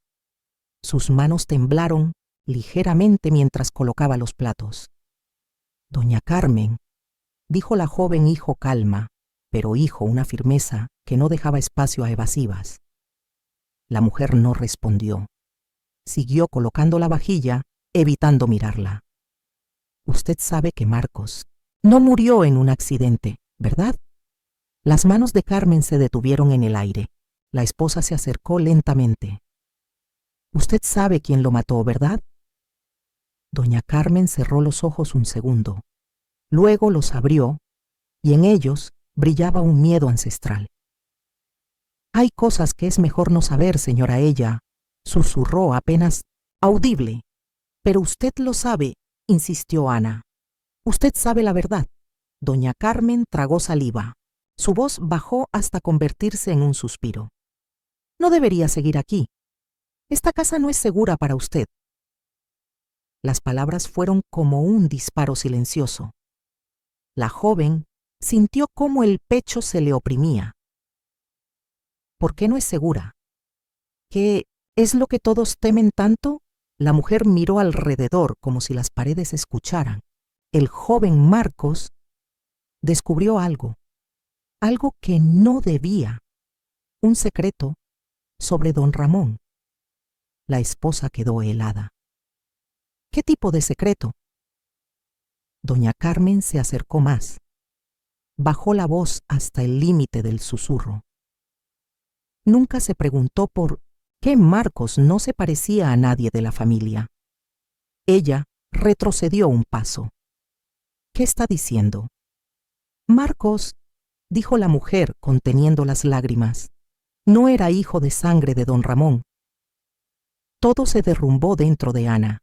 Sus manos temblaron ligeramente mientras colocaba los platos. «Doña Carmen», dijo la joven hijo calma, pero hijo una firmeza que no dejaba espacio a evasivas. La mujer no respondió. Siguió colocando la vajilla, evitando mirarla. «Usted sabe que Marcos no murió en un accidente, ¿verdad?». Las manos de Carmen se detuvieron en el aire. La esposa se acercó lentamente. «Usted sabe quién lo mató, ¿verdad?». Doña Carmen cerró los ojos un segundo. Luego los abrió, y en ellos brillaba un miedo ancestral. «Hay cosas que es mejor no saber, señora», ella susurró apenas audible. «Pero usted lo sabe insistió Ana. Usted sabe la verdad. Doña Carmen tragó saliva. Su voz bajó hasta convertirse en un suspiro. No debería seguir aquí. Esta casa no es segura para usted. Las palabras fueron como un disparo silencioso. La joven sintió cómo el pecho se le oprimía. ¿Por qué no es segura? ¿Qué es lo que todos temen tanto? La mujer miró alrededor como si las paredes escucharan. El joven Marcos descubrió algo que no debía, un secreto sobre don Ramón. La esposa quedó helada. ¿Qué tipo de secreto? Doña Carmen se acercó más. Bajó la voz hasta el límite del susurro. Nunca se preguntó por qué Marcos no se parecía a nadie de la familia. Ella retrocedió un paso. ¿Qué está diciendo? Marcos, dijo la mujer conteniendo las lágrimas, no era hijo de sangre de don Ramón. Todo se derrumbó dentro de Ana.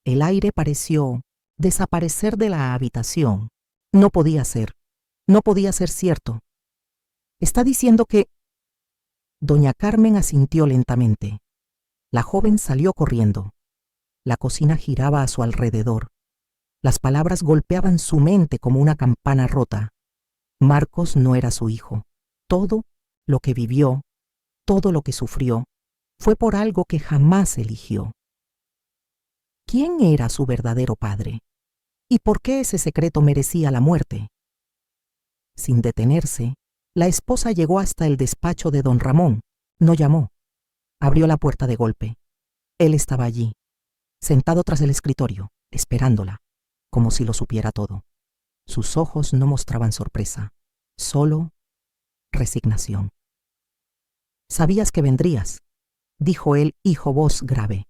El aire pareció desaparecer de la habitación. No podía ser cierto. Está diciendo que... Doña Carmen asintió lentamente. La joven salió corriendo. La cocina giraba a su alrededor. Las palabras golpeaban su mente como una campana rota. Marcos no era su hijo. Todo lo que vivió, todo lo que sufrió, fue por algo que jamás eligió. ¿Quién era su verdadero padre? ¿Y por qué ese secreto merecía la muerte? Sin detenerse, la esposa llegó hasta el despacho de don Ramón. No llamó. Abrió la puerta de golpe. Él estaba allí, sentado tras el escritorio, esperándola, como si lo supiera todo. Sus ojos no mostraban sorpresa, solo resignación. «Sabías que vendrías», dijo él, hijo voz grave.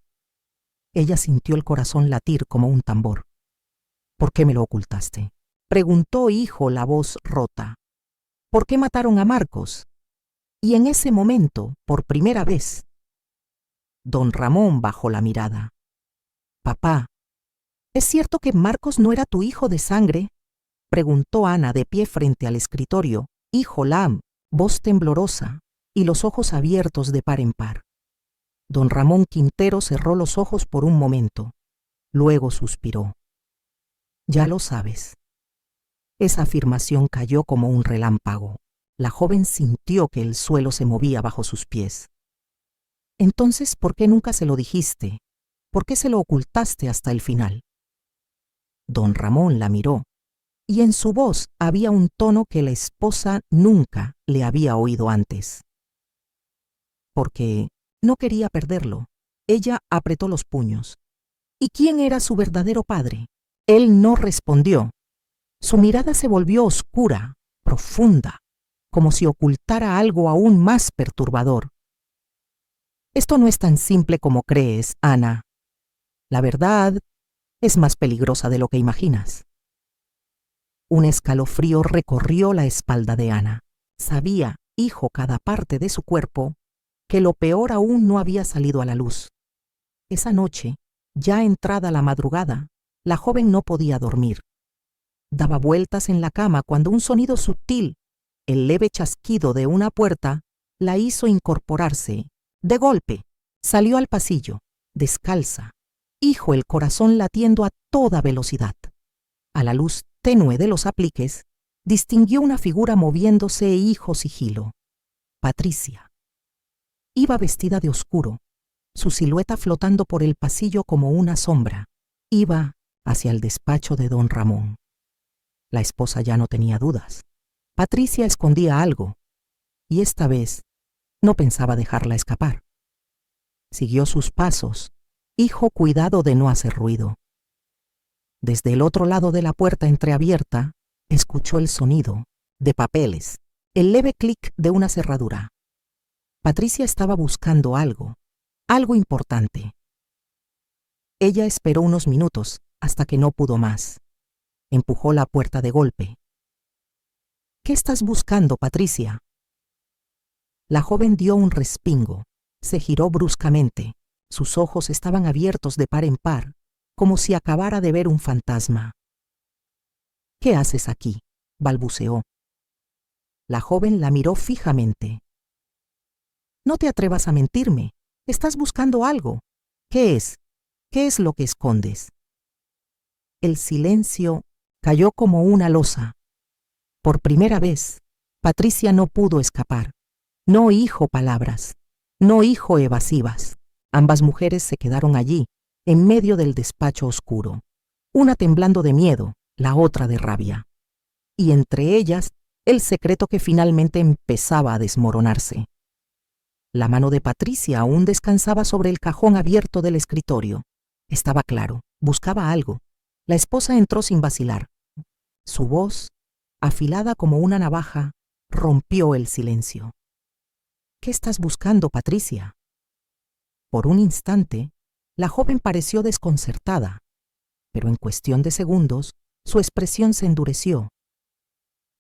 Ella sintió el corazón latir como un tambor. «¿Por qué me lo ocultaste?», preguntó hijo la voz rota. «¿Por qué mataron a Marcos?». Y en ese momento, por primera vez, don Ramón bajó la mirada. «Papá, ¿es cierto que Marcos no era tu hijo de sangre?», preguntó Ana de pie frente al escritorio, hijo la voz temblorosa y los ojos abiertos de par en par. Don Ramón Quintero cerró los ojos por un momento. Luego suspiró. «Ya lo sabes». Esa afirmación cayó como un relámpago. La joven sintió que el suelo se movía bajo sus pies. «Entonces, ¿por qué nunca se lo dijiste? ¿Por qué se lo ocultaste hasta el final?». Don Ramón la miró, y en su voz había un tono que la esposa nunca le había oído antes. «Porque no quería perderlo». Ella apretó los puños. «¿Y quién era su verdadero padre?». Él no respondió. Su mirada se volvió oscura, profunda, como si ocultara algo aún más perturbador. «Esto no es tan simple como crees, Ana. La verdad es más peligrosa de lo que imaginas». Un escalofrío recorrió la espalda de Ana. Sabía, hijo, cada parte de su cuerpo, que lo peor aún no había salido a la luz. Esa noche, ya entrada la madrugada, la joven no podía dormir. Daba vueltas en la cama cuando un sonido sutil, el leve chasquido de una puerta, la hizo incorporarse. De golpe, salió al pasillo, descalza, hijo, el corazón latiendo a toda velocidad. A la luz tenue de los apliques, distinguió una figura moviéndose, hijo, sigilo. Patricia. Iba vestida de oscuro, su silueta flotando por el pasillo como una sombra. Iba hacia el despacho de don Ramón. La esposa ya no tenía dudas. Patricia escondía algo, y esta vez no pensaba dejarla escapar. Siguió sus pasos. «Hijo, cuidado de no hacer ruido». Desde el otro lado de la puerta entreabierta, escuchó el sonido de papeles, el leve clic de una cerradura. Patricia estaba buscando algo importante. Ella esperó unos minutos hasta que no pudo más. Empujó la puerta de golpe. «¿Qué estás buscando, Patricia?». La joven dio un respingo, se giró bruscamente. Sus ojos estaban abiertos de par en par, como si acabara de ver un fantasma. «¿Qué haces aquí?», balbuceó. La joven la miró fijamente. «No te atrevas a mentirme. Estás buscando algo. ¿Qué es? ¿Qué es lo que escondes?». El silencio cayó como una losa. Por primera vez, Patricia no pudo escapar. No dijo palabras, no dijo evasivas. Ambas mujeres se quedaron allí, en medio del despacho oscuro, una temblando de miedo, la otra de rabia. Y entre ellas, el secreto que finalmente empezaba a desmoronarse. La mano de Patricia aún descansaba sobre el cajón abierto del escritorio. Estaba claro, buscaba algo. La esposa entró sin vacilar. Su voz, afilada como una navaja, rompió el silencio. «¿Qué estás buscando, Patricia?». Por un instante, la joven pareció desconcertada, pero en cuestión de segundos, su expresión se endureció.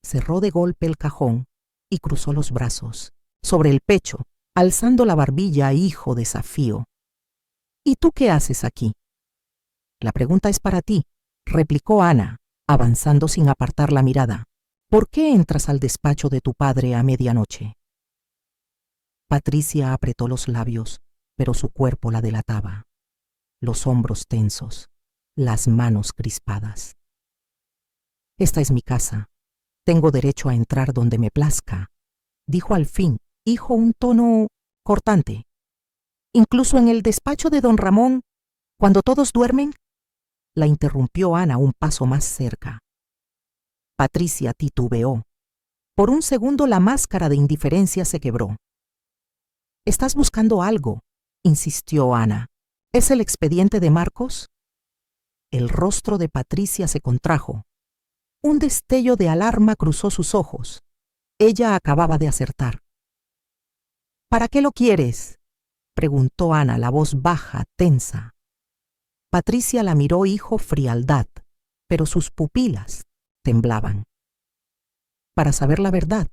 Cerró de golpe el cajón y cruzó los brazos, sobre el pecho, alzando la barbilla, hijo desafío. «¿Y tú qué haces aquí?». «La pregunta es para ti», replicó Ana, avanzando sin apartar la mirada. «¿Por qué entras al despacho de tu padre a medianoche?». Patricia apretó los labios, pero su cuerpo la delataba. Los hombros tensos, las manos crispadas. «Esta es mi casa. Tengo derecho a entrar donde me plazca», dijo al fin, hijo, un tono cortante. «¿Incluso en el despacho de don Ramón, cuando todos duermen?», la interrumpió Ana un paso más cerca. Patricia titubeó. Por un segundo la máscara de indiferencia se quebró. «Estás buscando algo», insistió Ana. «¿Es el expediente de Marcos?». El rostro de Patricia se contrajo. Un destello de alarma cruzó sus ojos. Ella acababa de acertar. «¿Para qué lo quieres?», preguntó Ana, la voz baja, tensa. Patricia la miró, hijo, frialdad, pero sus pupilas temblaban. «Para saber la verdad»,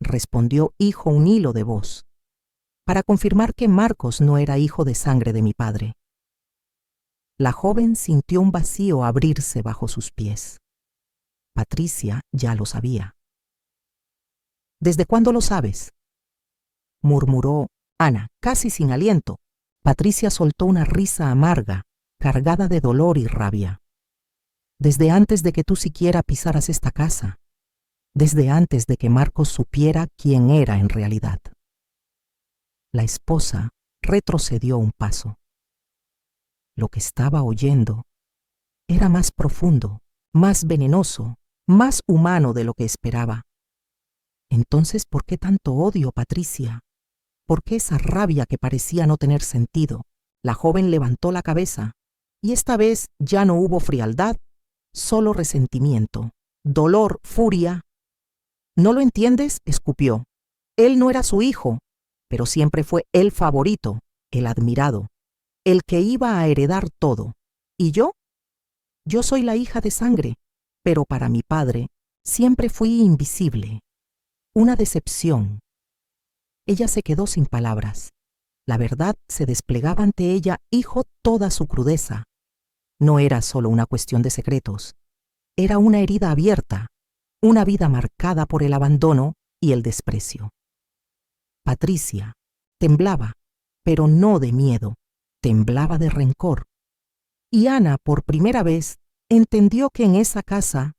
respondió, hijo, un hilo de voz. «Para confirmar que Marcos no era hijo de sangre de mi padre». La joven sintió un vacío abrirse bajo sus pies. Patricia ya lo sabía. «¿Desde cuándo lo sabes?», murmuró Ana, casi sin aliento. Patricia soltó una risa amarga, cargada de dolor y rabia. «Desde antes de que tú siquiera pisaras esta casa. Desde antes de que Marcos supiera quién era en realidad». La esposa retrocedió un paso. Lo que estaba oyendo era más profundo, más venenoso, más humano de lo que esperaba. Entonces, ¿por qué tanto odio, Patricia? ¿Por qué esa rabia que parecía no tener sentido? La joven levantó la cabeza, y esta vez ya no hubo frialdad, solo resentimiento, dolor, furia. «¿No lo entiendes?», escupió. «Él no era su hijo, pero siempre fue el favorito, el admirado, el que iba a heredar todo. ¿Y yo? Yo soy la hija de sangre, pero para mi padre siempre fui invisible. Una decepción». Ella se quedó sin palabras. La verdad se desplegaba ante ella, hijo, toda su crudeza. No era solo una cuestión de secretos. Era una herida abierta, una vida marcada por el abandono y el desprecio. Patricia temblaba, pero no de miedo, temblaba de rencor. Y Ana, por primera vez, entendió que en esa casa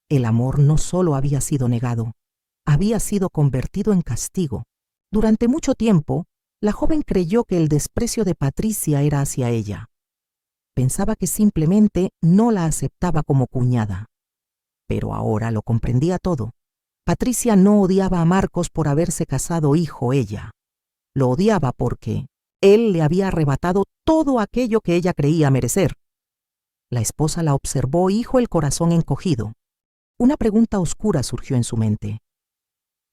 el amor no solo había sido negado, había sido convertido en castigo. Durante mucho tiempo, la joven creyó que el desprecio de Patricia era hacia ella. Pensaba que simplemente no la aceptaba como cuñada. Pero ahora lo comprendía todo. Patricia no odiaba a Marcos por haberse casado hijo ella. Lo odiaba porque él le había arrebatado todo aquello que ella creía merecer. La esposa la observó, hijo, el corazón encogido. Una pregunta oscura surgió en su mente.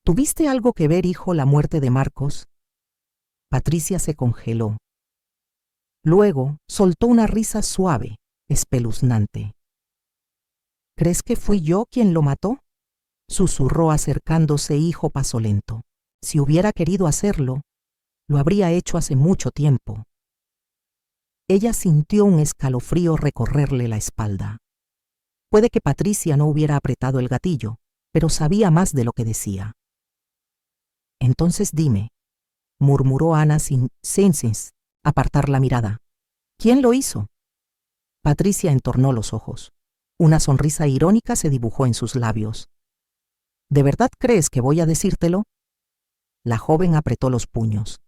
¿Tuviste algo que ver, hijo, la muerte de Marcos? Patricia se congeló. Luego soltó una risa suave, espeluznante. ¿Crees que fui yo quien lo mató?, susurró acercándose, hijo, paso lento. Si hubiera querido hacerlo, lo habría hecho hace mucho tiempo. Ella sintió un escalofrío recorrerle la espalda. Puede que Patricia no hubiera apretado el gatillo, pero sabía más de lo que decía. Entonces dime, murmuró Ana sin apartar la mirada. ¿Quién lo hizo? Patricia entornó los ojos. Una sonrisa irónica se dibujó en sus labios. ¿De verdad crees que voy a decírtelo? La joven apretó los puños.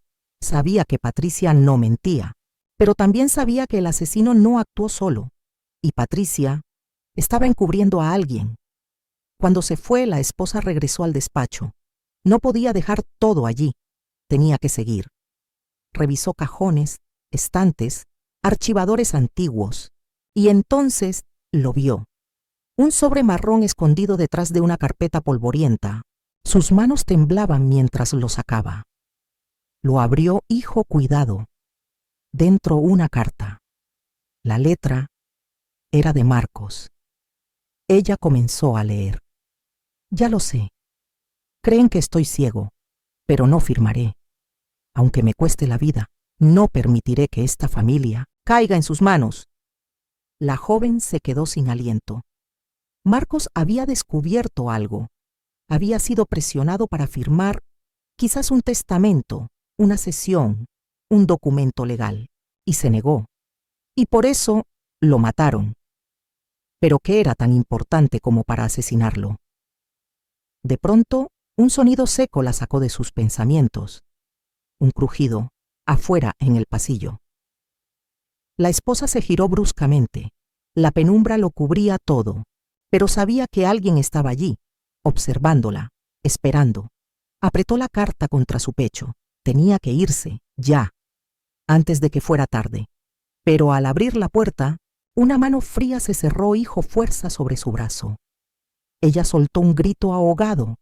Sabía que Patricia no mentía, pero también sabía que el asesino no actuó solo, y Patricia estaba encubriendo a alguien. Cuando se fue, la esposa regresó al despacho. No podía dejar todo allí. Tenía que seguir. Revisó cajones, estantes, archivadores antiguos, y entonces lo vio. Un sobre marrón escondido detrás de una carpeta polvorienta. Sus manos temblaban mientras lo sacaba. Lo abrió. Hijo, cuidado. Dentro una carta. La letra era de Marcos. Ella comenzó a leer. Ya lo sé. Creen que estoy ciego, pero no firmaré. Aunque me cueste la vida, no permitiré que esta familia caiga en sus manos. La joven se quedó sin aliento. Marcos había descubierto algo. Había sido presionado para firmar quizás un testamento, una cesión, un documento legal, y se negó. Y por eso lo mataron. Pero ¿qué era tan importante como para asesinarlo? De pronto, un sonido seco la sacó de sus pensamientos. Un crujido, afuera en el pasillo. La esposa se giró bruscamente. La penumbra lo cubría todo, pero sabía que alguien estaba allí, observándola, esperando. Apretó la carta contra su pecho. Tenía que irse, ya, antes de que fuera tarde. Pero al abrir la puerta, una mano fría se cerró hijo fuerza sobre su brazo. Ella soltó un grito ahogado.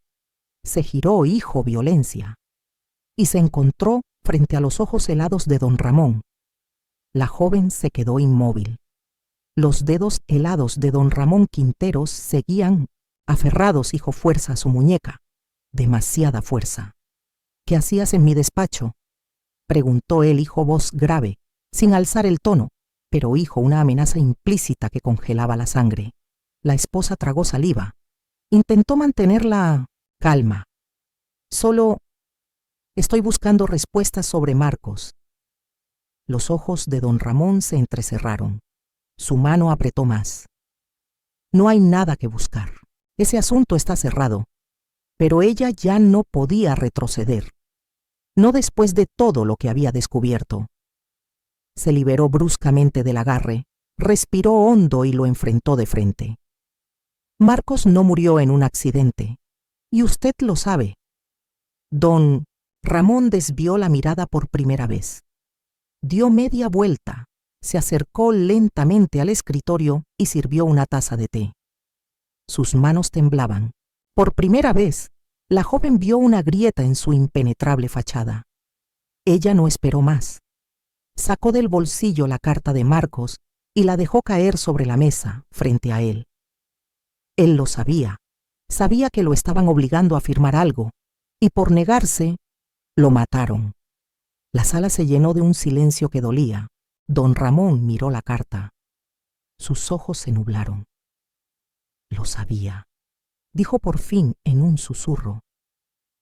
Se giró hijo violencia. Y se encontró frente a los ojos helados de don Ramón. La joven se quedó inmóvil. Los dedos helados de don Ramón Quinteros seguían aferrados hijo fuerza a su muñeca. Demasiada fuerza. ¿Qué hacías en mi despacho? Preguntó él, hijo, voz grave, sin alzar el tono, pero hijo, una amenaza implícita que congelaba la sangre. La esposa tragó saliva. Intentó mantener la calma. Solo estoy buscando respuestas sobre Marcos. Los ojos de don Ramón se entrecerraron. Su mano apretó más. No hay nada que buscar. Ese asunto está cerrado. Pero ella ya no podía retroceder. No después de todo lo que había descubierto. Se liberó bruscamente del agarre, respiró hondo y lo enfrentó de frente. Marcos no murió en un accidente, y usted lo sabe. Don Ramón desvió la mirada por primera vez. Dio media vuelta, se acercó lentamente al escritorio y sirvió una taza de té. Sus manos temblaban. Por primera vez, la joven vio una grieta en su impenetrable fachada. Ella no esperó más. Sacó del bolsillo la carta de Marcos y la dejó caer sobre la mesa, frente a él. Él lo sabía. Sabía que lo estaban obligando a firmar algo, y por negarse, lo mataron. La sala se llenó de un silencio que dolía. Don Ramón miró la carta. Sus ojos se nublaron. Lo sabía, dijo por fin en un susurro.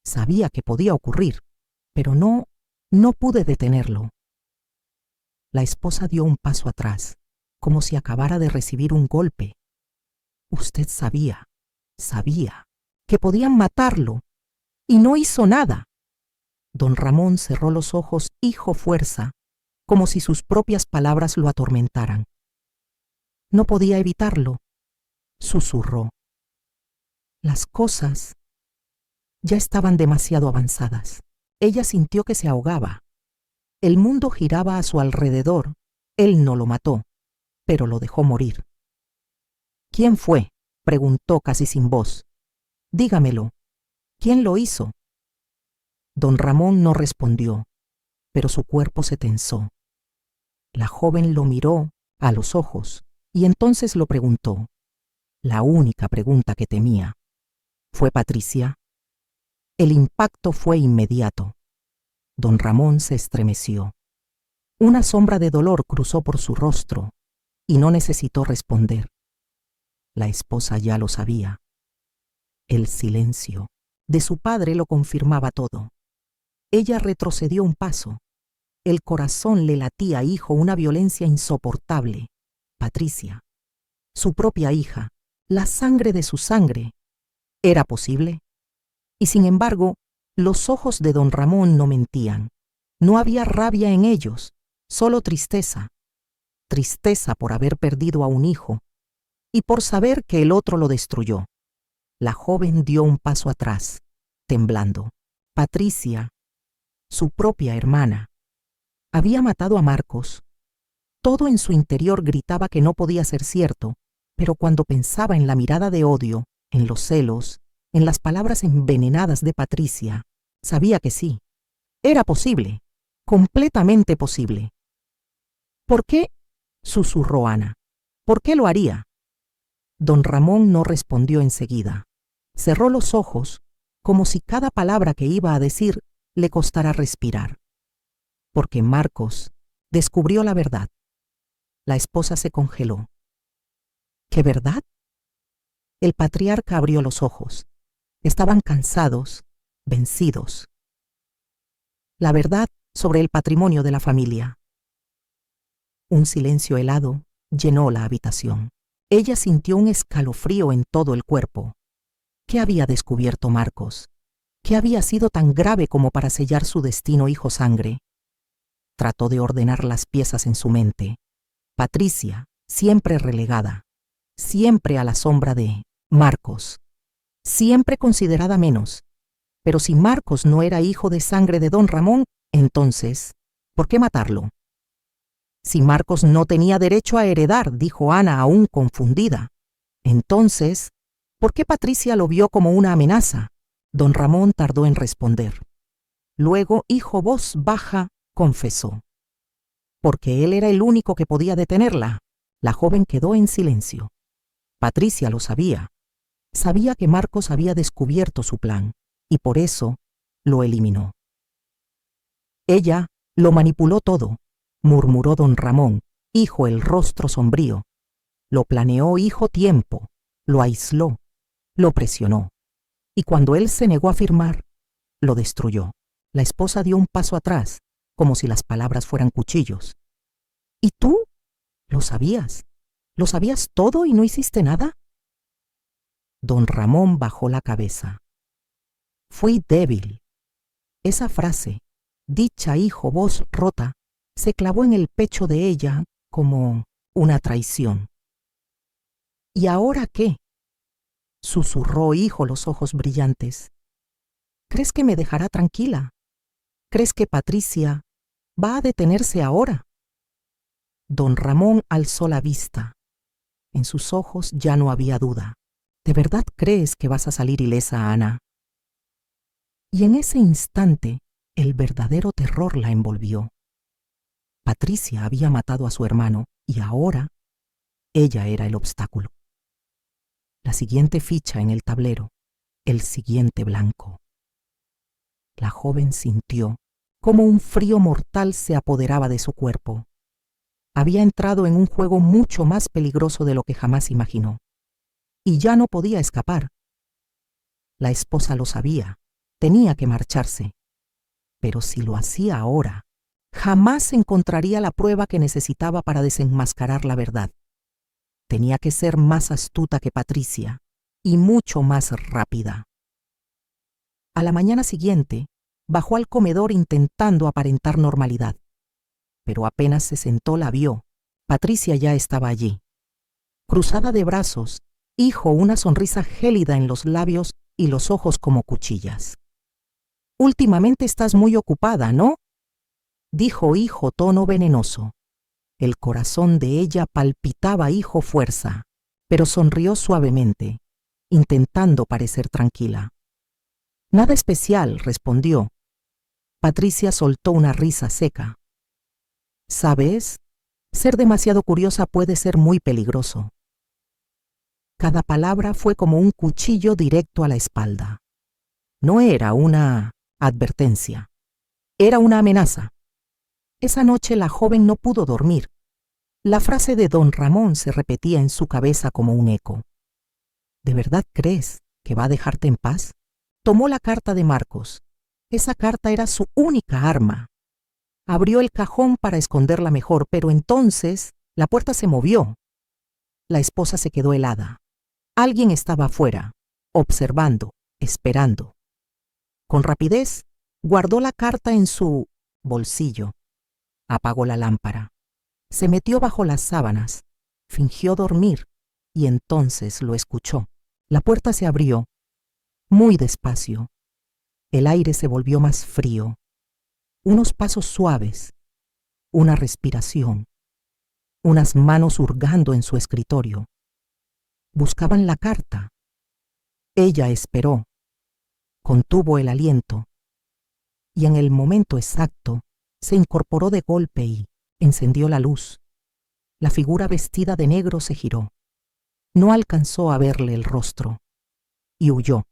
Sabía que podía ocurrir, pero no pude detenerlo. La esposa dio un paso atrás, como si acabara de recibir un golpe. Usted sabía que podían matarlo, y no hizo nada. Don Ramón cerró los ojos, hijo fuerza, como si sus propias palabras lo atormentaran. No podía evitarlo, susurró. Las cosas ya estaban demasiado avanzadas. Ella sintió que se ahogaba. El mundo giraba a su alrededor. Él no lo mató, pero lo dejó morir. ¿Quién fue?, preguntó casi sin voz. Dígamelo. ¿Quién lo hizo? Don Ramón no respondió, pero su cuerpo se tensó. La joven lo miró a los ojos y entonces lo preguntó. La única pregunta que temía. ¿Fue Patricia? El impacto fue inmediato. Don Ramón se estremeció. Una sombra de dolor cruzó por su rostro y no necesitó responder. La esposa ya lo sabía. El silencio de su padre lo confirmaba todo. Ella retrocedió un paso. El corazón le latía, hijo, una violencia insoportable. Patricia, su propia hija, la sangre de su sangre. ¿Era posible? Y sin embargo, los ojos de don Ramón no mentían. No había rabia en ellos, solo tristeza. Tristeza por haber perdido a un hijo y por saber que el otro lo destruyó. La joven dio un paso atrás, temblando. Patricia, su propia hermana, había matado a Marcos. Todo en su interior gritaba que no podía ser cierto, pero cuando pensaba en la mirada de odio, en los celos, en las palabras envenenadas de Patricia, sabía que sí. Era posible, completamente posible. ¿Por qué? Susurró Ana. ¿Por qué lo haría? Don Ramón no respondió enseguida. Cerró los ojos, como si cada palabra que iba a decir le costara respirar. Porque Marcos descubrió la verdad. La esposa se congeló. ¿Qué verdad? El patriarca abrió los ojos. Estaban cansados, vencidos. La verdad sobre el patrimonio de la familia. Un silencio helado llenó la habitación. Ella sintió un escalofrío en todo el cuerpo. ¿Qué había descubierto Marcos? ¿Qué había sido tan grave como para sellar su destino hijo sangre? Trató de ordenar las piezas en su mente. Patricia, siempre relegada, siempre a la sombra de Marcos, siempre considerada menos. Pero si Marcos no era hijo de sangre de don Ramón, entonces, ¿por qué matarlo? Si Marcos no tenía derecho a heredar, dijo Ana aún confundida, entonces, ¿por qué Patricia lo vio como una amenaza? Don Ramón tardó en responder. Luego, hijo, voz baja, confesó. Porque él era el único que podía detenerla. La joven quedó en silencio. Patricia lo sabía. Sabía que Marcos había descubierto su plan, y por eso lo eliminó. Ella lo manipuló todo, murmuró don Ramón, hijo el rostro sombrío. Lo planeó hijo tiempo, lo aisló, lo presionó. Y cuando él se negó a firmar, lo destruyó. La esposa dio un paso atrás, como si las palabras fueran cuchillos. ¿Y tú? ¿Lo sabías? ¿Lo sabías todo y no hiciste nada? Don Ramón bajó la cabeza. Fui débil. Esa frase, dicha hijo voz rota, se clavó en el pecho de ella como una traición. ¿Y ahora qué? Susurró hijo los ojos brillantes. ¿Crees que me dejará tranquila? ¿Crees que Patricia va a detenerse ahora? Don Ramón alzó la vista. En sus ojos ya no había duda. ¿De verdad crees que vas a salir ilesa, Ana? Y en ese instante, el verdadero terror la envolvió. Patricia había matado a su hermano y ahora ella era el obstáculo. La siguiente ficha en el tablero, el siguiente blanco. La joven sintió cómo un frío mortal se apoderaba de su cuerpo. Había entrado en un juego mucho más peligroso de lo que jamás imaginó. Y ya no podía escapar. La esposa lo sabía, tenía que marcharse. Pero si lo hacía ahora, jamás encontraría la prueba que necesitaba para desenmascarar la verdad. Tenía que ser más astuta que Patricia y mucho más rápida. A la mañana siguiente, bajó al comedor intentando aparentar normalidad. Pero apenas se sentó la vio. Patricia ya estaba allí. Cruzada de brazos, hijo, una sonrisa gélida en los labios y los ojos como cuchillas. Últimamente estás muy ocupada, ¿no? Dijo hijo tono venenoso. El corazón de ella palpitaba hijo fuerza, pero sonrió suavemente, intentando parecer tranquila. Nada especial, respondió. Patricia soltó una risa seca. ¿Sabes? Ser demasiado curiosa puede ser muy peligroso. Cada palabra fue como un cuchillo directo a la espalda. No era una advertencia, era una amenaza. Esa noche la joven no pudo dormir. La frase de don Ramón se repetía en su cabeza como un eco. ¿De verdad crees que va a dejarte en paz? Tomó la carta de Marcos. Esa carta era su única arma. Abrió el cajón para esconderla mejor, pero entonces la puerta se movió. La esposa se quedó helada. Alguien estaba afuera, observando, esperando. Con rapidez, guardó la carta en su bolsillo. Apagó la lámpara. Se metió bajo las sábanas. Fingió dormir y entonces lo escuchó. La puerta se abrió, muy despacio. El aire se volvió más frío. Unos pasos suaves, una respiración, unas manos hurgando en su escritorio. Buscaban la carta. Ella esperó, contuvo el aliento, y en el momento exacto se incorporó de golpe y encendió la luz. La figura vestida de negro se giró. No alcanzó a verle el rostro y huyó.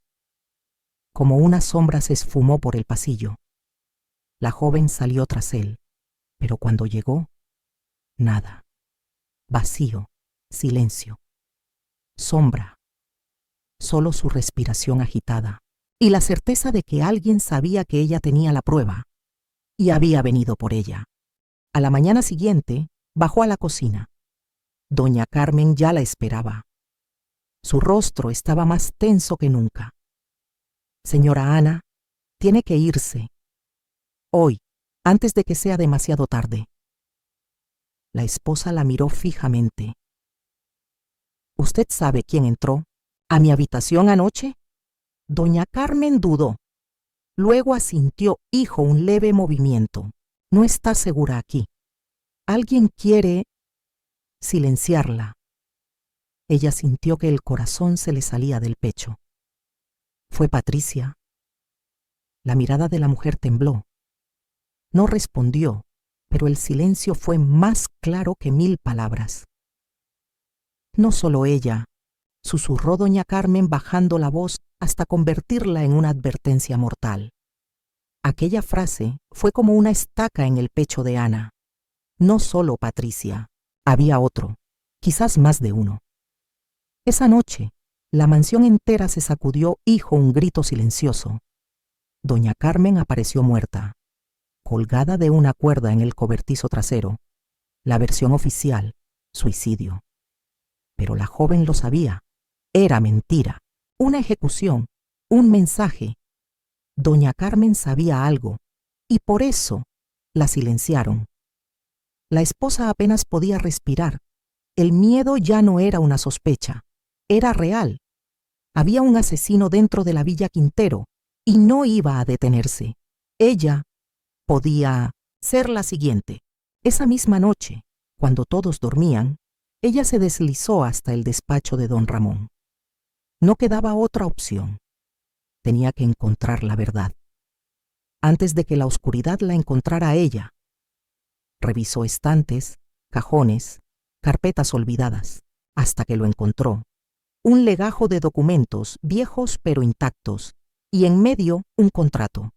Como una sombra se esfumó por el pasillo. La joven salió tras él, pero cuando llegó, nada. Vacío, silencio, sombra, solo su respiración agitada y la certeza de que alguien sabía que ella tenía la prueba y había venido por ella. A la mañana siguiente, bajó a la cocina. Doña Carmen ya la esperaba. Su rostro estaba más tenso que nunca. Señora Ana, tiene que irse. Hoy, antes de que sea demasiado tarde. La esposa la miró fijamente. ¿Usted sabe quién entró a mi habitación anoche? Doña Carmen dudó. Luego asintió, hizo un leve movimiento. No está segura aquí. Alguien quiere silenciarla. Ella sintió que el corazón se le salía del pecho. ¿Fue Patricia? La mirada de la mujer tembló. No respondió, pero el silencio fue más claro que 1000 palabras. No solo ella, susurró doña Carmen bajando la voz hasta convertirla en una advertencia mortal. Aquella frase fue como una estaca en el pecho de Ana. No solo Patricia, había otro, quizás más de uno. Esa noche, la mansión entera se sacudió, hizo un grito silencioso. Doña Carmen apareció muerta, colgada de una cuerda en el cobertizo trasero. La versión oficial, suicidio. Pero la joven lo sabía. Era mentira. Una ejecución, un mensaje. Doña Carmen sabía algo, y por eso la silenciaron. La esposa apenas podía respirar. El miedo ya no era una sospecha, era real. Había un asesino dentro de la Villa Quintero, y no iba a detenerse. Ella podía ser la siguiente. Esa misma noche, cuando todos dormían, ella se deslizó hasta el despacho de don Ramón. No quedaba otra opción. Tenía que encontrar la verdad. Antes de que la oscuridad la encontrara a ella, revisó estantes, cajones, carpetas olvidadas, hasta que lo encontró. Un legajo de documentos, viejos pero intactos, y en medio un contrato.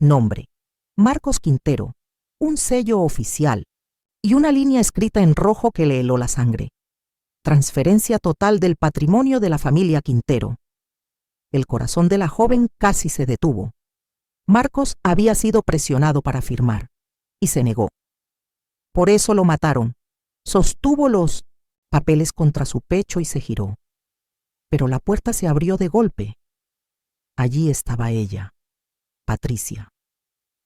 Nombre: Marcos Quintero, un sello oficial, y una línea escrita en rojo que le heló la sangre. Transferencia total del patrimonio de la familia Quintero. El corazón de la joven casi se detuvo. Marcos había sido presionado para firmar, y se negó. Por eso lo mataron. Sostuvo los papeles contra su pecho y se giró. Pero la puerta se abrió de golpe. Allí estaba ella, Patricia,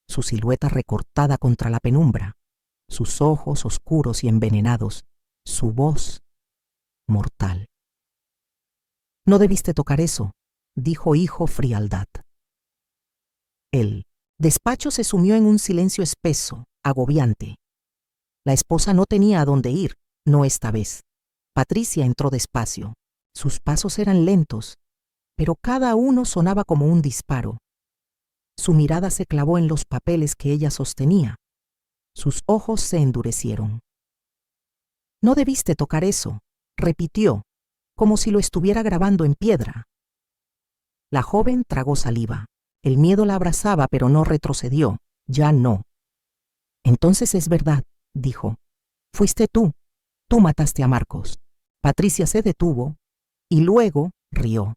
su silueta recortada contra la penumbra, sus ojos oscuros y envenenados, su voz mortal. No debiste tocar eso, dijo hijo frialdad. El despacho se sumió en un silencio espeso, agobiante. La esposa no tenía a dónde ir, no esta vez. Patricia entró despacio. Sus pasos eran lentos, pero cada uno sonaba como un disparo. Su mirada se clavó en los papeles que ella sostenía. Sus ojos se endurecieron. No debiste tocar eso, repitió, como si lo estuviera grabando en piedra. La joven tragó saliva. El miedo la abrazaba, pero no retrocedió. Ya no. Entonces es verdad, dijo. Fuiste tú. Tú mataste a Marcos. Patricia se detuvo y luego rió.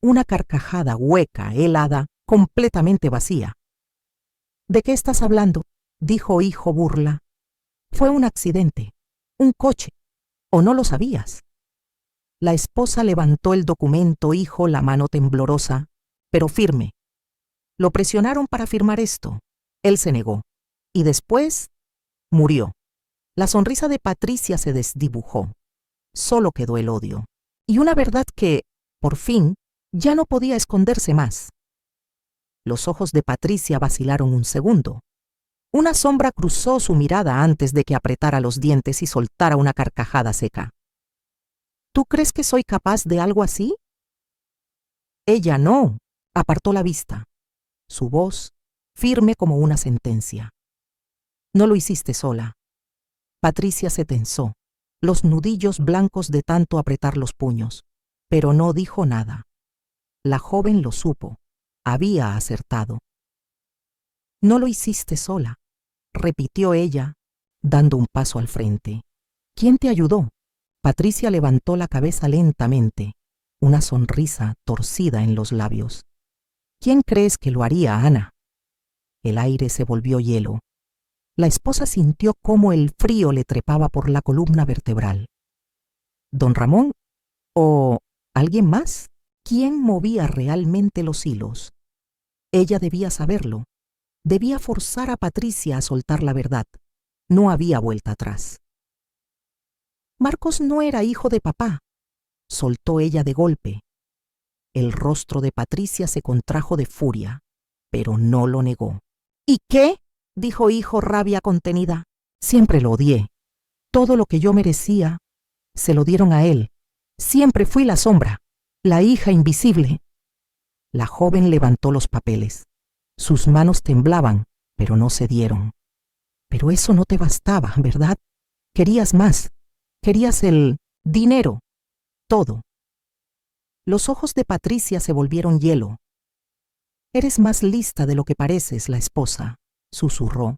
Una carcajada hueca, helada, completamente vacía. ¿De qué estás hablando?, dijo hijo burla. Fue un accidente, un coche. ¿O no lo sabías? La esposa levantó el documento, hijo, la mano temblorosa, pero firme. Lo presionaron para firmar esto. Él se negó. Y después murió. La sonrisa de Patricia se desdibujó. Solo quedó el odio. Y una verdad que, por fin, ya no podía esconderse más. Los ojos de Patricia vacilaron un segundo. Una sombra cruzó su mirada antes de que apretara los dientes y soltara una carcajada seca. ¿Tú crees que soy capaz de algo así? Ella no. Apartó la vista. Su voz, firme como una sentencia. No lo hiciste sola. Patricia se tensó, los nudillos blancos de tanto apretar los puños, pero no dijo nada. La joven lo supo. Había acertado. No lo hiciste sola, repitió ella, dando un paso al frente. ¿Quién te ayudó? Patricia levantó la cabeza lentamente, una sonrisa torcida en los labios. ¿Quién crees que lo haría, Ana? El aire se volvió hielo. La esposa sintió cómo el frío le trepaba por la columna vertebral. ¿Don Ramón? ¿O alguien más? ¿Quién movía realmente los hilos? Ella debía saberlo. Debía forzar a Patricia a soltar la verdad. No había vuelta atrás. Marcos no era hijo de papá, soltó ella de golpe. El rostro de Patricia se contrajo de furia, pero no lo negó. ¿Y qué?, dijo hijo, rabia contenida. Siempre lo odié. Todo lo que yo merecía, se lo dieron a él. Siempre fui la sombra, la hija invisible. La joven levantó los papeles. Sus manos temblaban, pero no cedieron. Pero eso no te bastaba, ¿verdad? Querías más. Querías el dinero, todo. Los ojos de Patricia se volvieron hielo. Eres más lista de lo que pareces, la esposa, susurró.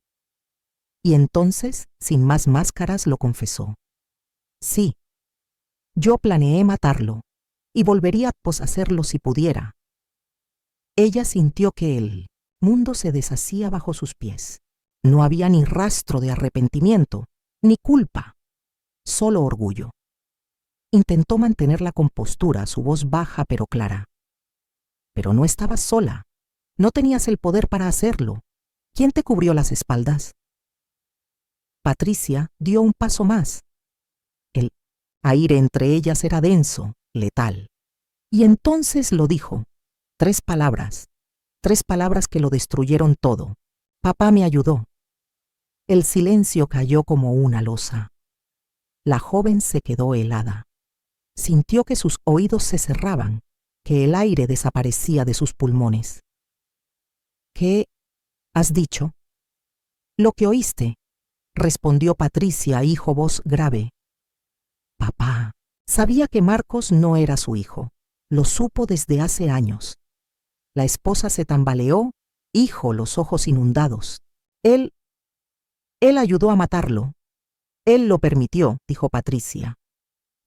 Y entonces, sin más máscaras, lo confesó. Sí, yo planeé matarlo, y volvería a hacerlo si pudiera. Ella sintió que el mundo se deshacía bajo sus pies. No había ni rastro de arrepentimiento, ni culpa. Solo orgullo. Intentó mantener la compostura, su voz baja pero clara. Pero no estabas sola. No tenías el poder para hacerlo. ¿Quién te cubrió las espaldas? Patricia dio un paso más. El aire entre ellas era denso, letal. Y entonces lo dijo. 3 palabras. 3 palabras que lo destruyeron todo. Papá me ayudó. El silencio cayó como una losa. La joven se quedó helada. Sintió que sus oídos se cerraban, que el aire desaparecía de sus pulmones. ¿Qué has dicho? Lo que oíste, respondió Patricia, hijo, voz grave. Papá, sabía que Marcos no era su hijo. Lo supo desde hace años. La esposa se tambaleó, hijo, los ojos inundados. Él ayudó a matarlo. Él lo permitió, dijo Patricia,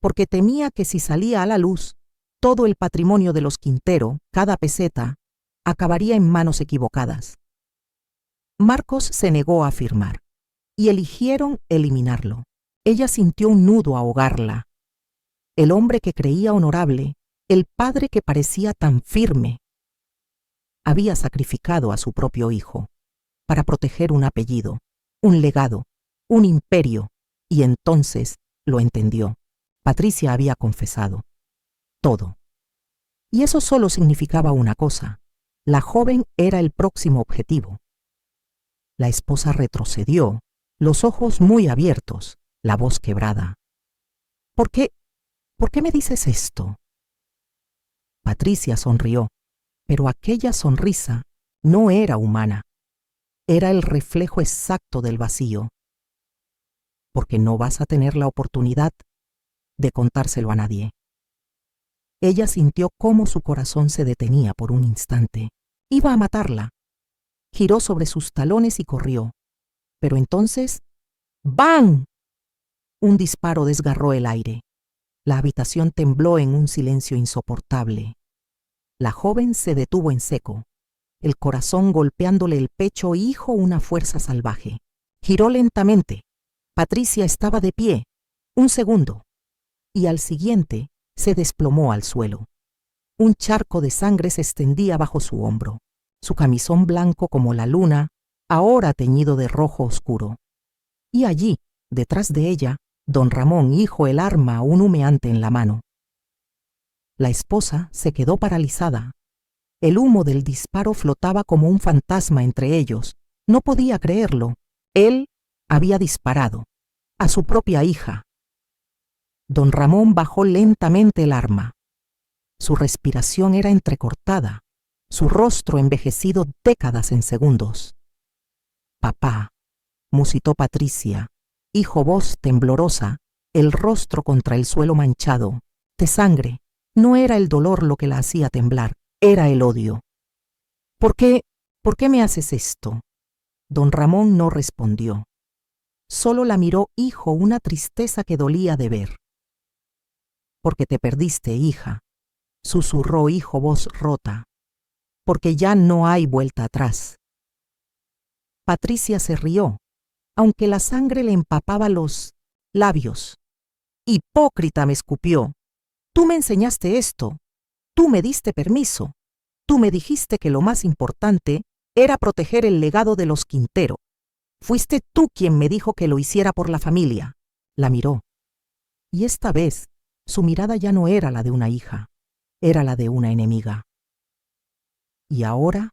porque temía que si salía a la luz, todo el patrimonio de los Quintero, cada peseta, acabaría en manos equivocadas. Marcos se negó a firmar, y eligieron eliminarlo. Ella sintió un nudo ahogarla. El hombre que creía honorable, el padre que parecía tan firme, había sacrificado a su propio hijo para proteger un apellido, un legado, un imperio. Y entonces lo entendió. Patricia había confesado todo. Y eso solo significaba una cosa. La joven era el próximo objetivo. La esposa retrocedió, los ojos muy abiertos, la voz quebrada. ¿Por qué me dices esto? Patricia sonrió, pero aquella sonrisa no era humana. Era el reflejo exacto del vacío. Porque no vas a tener la oportunidad de contárselo a nadie. Ella sintió cómo su corazón se detenía por un instante. Iba a matarla. Giró sobre sus talones y corrió, Pero entonces, ¡bang! Un disparo desgarró el aire. La habitación tembló en un silencio insoportable. La joven se detuvo en seco, el corazón golpeándole el pecho, hizo una fuerza salvaje. Giró lentamente. Patricia estaba de pie. Un segundo. Y al siguiente se desplomó al suelo. Un charco de sangre se extendía bajo su hombro. Su camisón blanco como la luna, ahora teñido de rojo oscuro. Y allí, detrás de ella, don Ramón hizo el arma aún humeante en la mano. La esposa se quedó paralizada. El humo del disparo flotaba como un fantasma entre ellos. No podía creerlo. Él había disparado a su propia hija. Don Ramón bajó lentamente el arma. Su respiración era entrecortada, su rostro envejecido décadas en segundos. «Papá», musitó Patricia, hijo voz temblorosa, el rostro contra el suelo manchado, de sangre. No era el dolor lo que la hacía temblar, era el odio. ¿Por qué me haces esto?» Don Ramón no respondió. Solo la miró, hijo, una tristeza que dolía de ver. «Porque te perdiste, hija», susurró, hijo, voz rota. «Porque ya no hay vuelta atrás». Patricia se rió, aunque la sangre le empapaba los labios. «Hipócrita», me escupió. «Tú me enseñaste esto. Tú me diste permiso. Tú me dijiste que lo más importante era proteger el legado de los Quintero. Fuiste tú quien me dijo que lo hiciera por la familia». La miró. Y esta vez, su mirada ya no era la de una hija, era la de una enemiga. «¿Y ahora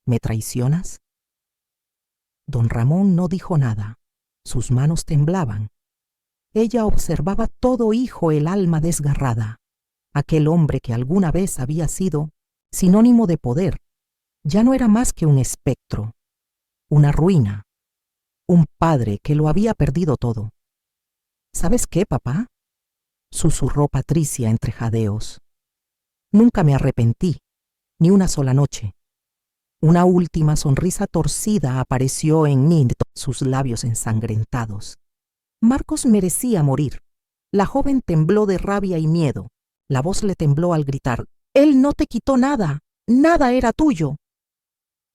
me traicionas?» Don Ramón no dijo nada. Sus manos temblaban. Ella observaba todo, hijo, el alma desgarrada. Aquel hombre que alguna vez había sido sinónimo de poder, ya no era más que un espectro, una ruina, un padre que lo había perdido todo. «¿Sabes qué, papá?», susurró Patricia entre jadeos. «Nunca me arrepentí, ni una sola noche». Una última sonrisa torcida apareció en sus labios ensangrentados. Marcos merecía morir. La joven tembló de rabia y miedo. La voz le tembló al gritar: «Él no te quitó nada, nada era tuyo».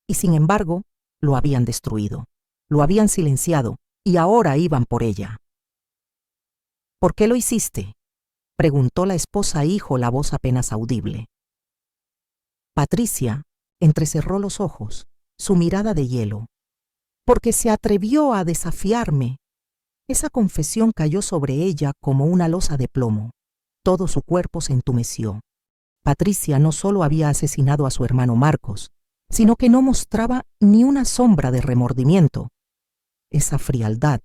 Y sin embargo, lo habían destruido, lo habían silenciado, y ahora iban por ella. «¿Por qué lo hiciste?», preguntó la esposa, hijo, la voz apenas audible. Patricia entrecerró los ojos, su mirada de hielo. «Porque se atrevió a desafiarme». Esa confesión cayó sobre ella como una losa de plomo. Todo su cuerpo se entumeció. Patricia no solo había asesinado a su hermano Marcos, sino que no mostraba ni una sombra de remordimiento. Esa frialdad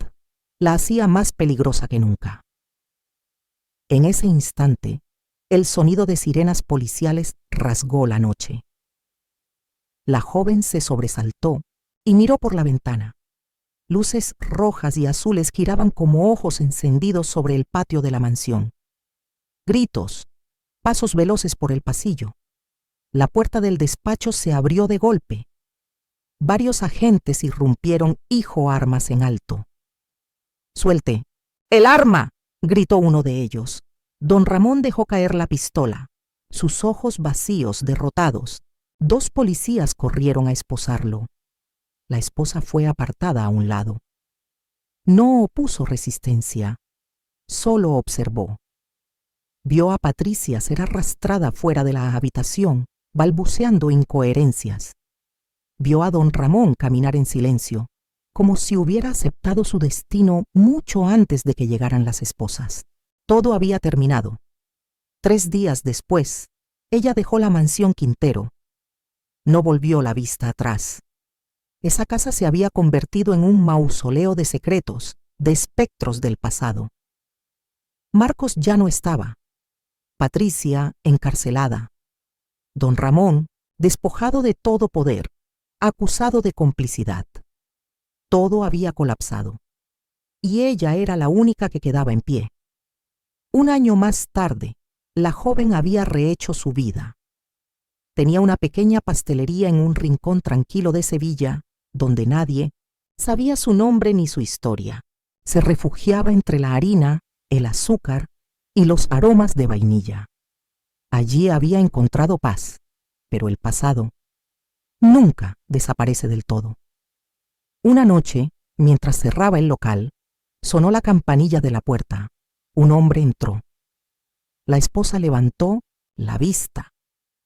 la hacía más peligrosa que nunca. En ese instante, el sonido de sirenas policiales rasgó la noche. La joven se sobresaltó y miró por la ventana. Luces rojas y azules giraban como ojos encendidos sobre el patio de la mansión. Gritos, pasos veloces por el pasillo. La puerta del despacho se abrió de golpe. Varios agentes irrumpieron, hijo, armas en alto. «¡Suelte! ¡El arma!», gritó uno de ellos. Don Ramón dejó caer la pistola. Sus ojos vacíos, derrotados. 2 policías corrieron a esposarlo. La esposa fue apartada a un lado. No opuso resistencia, solo observó. Vio a Patricia ser arrastrada fuera de la habitación, balbuceando incoherencias. Vio a don Ramón caminar en silencio, como si hubiera aceptado su destino mucho antes de que llegaran las esposas. Todo había terminado. 3 días después, ella dejó la mansión Quintero. No volvió la vista atrás. Esa casa se había convertido en un mausoleo de secretos, de espectros del pasado. Marcos ya no estaba. Patricia encarcelada. Don Ramón despojado de todo poder, acusado de complicidad. Todo había colapsado. Y ella era la única que quedaba en pie. 1 año más tarde, la joven había rehecho su vida. Tenía una pequeña pastelería en un rincón tranquilo de Sevilla, donde nadie, sabía su nombre ni su historia. Se refugiaba entre la harina, el azúcar y los aromas de vainilla. Allí había encontrado paz, pero el pasado nunca desaparece del todo. Una noche, mientras cerraba el local, sonó la campanilla de la puerta. Un hombre entró. La esposa levantó la vista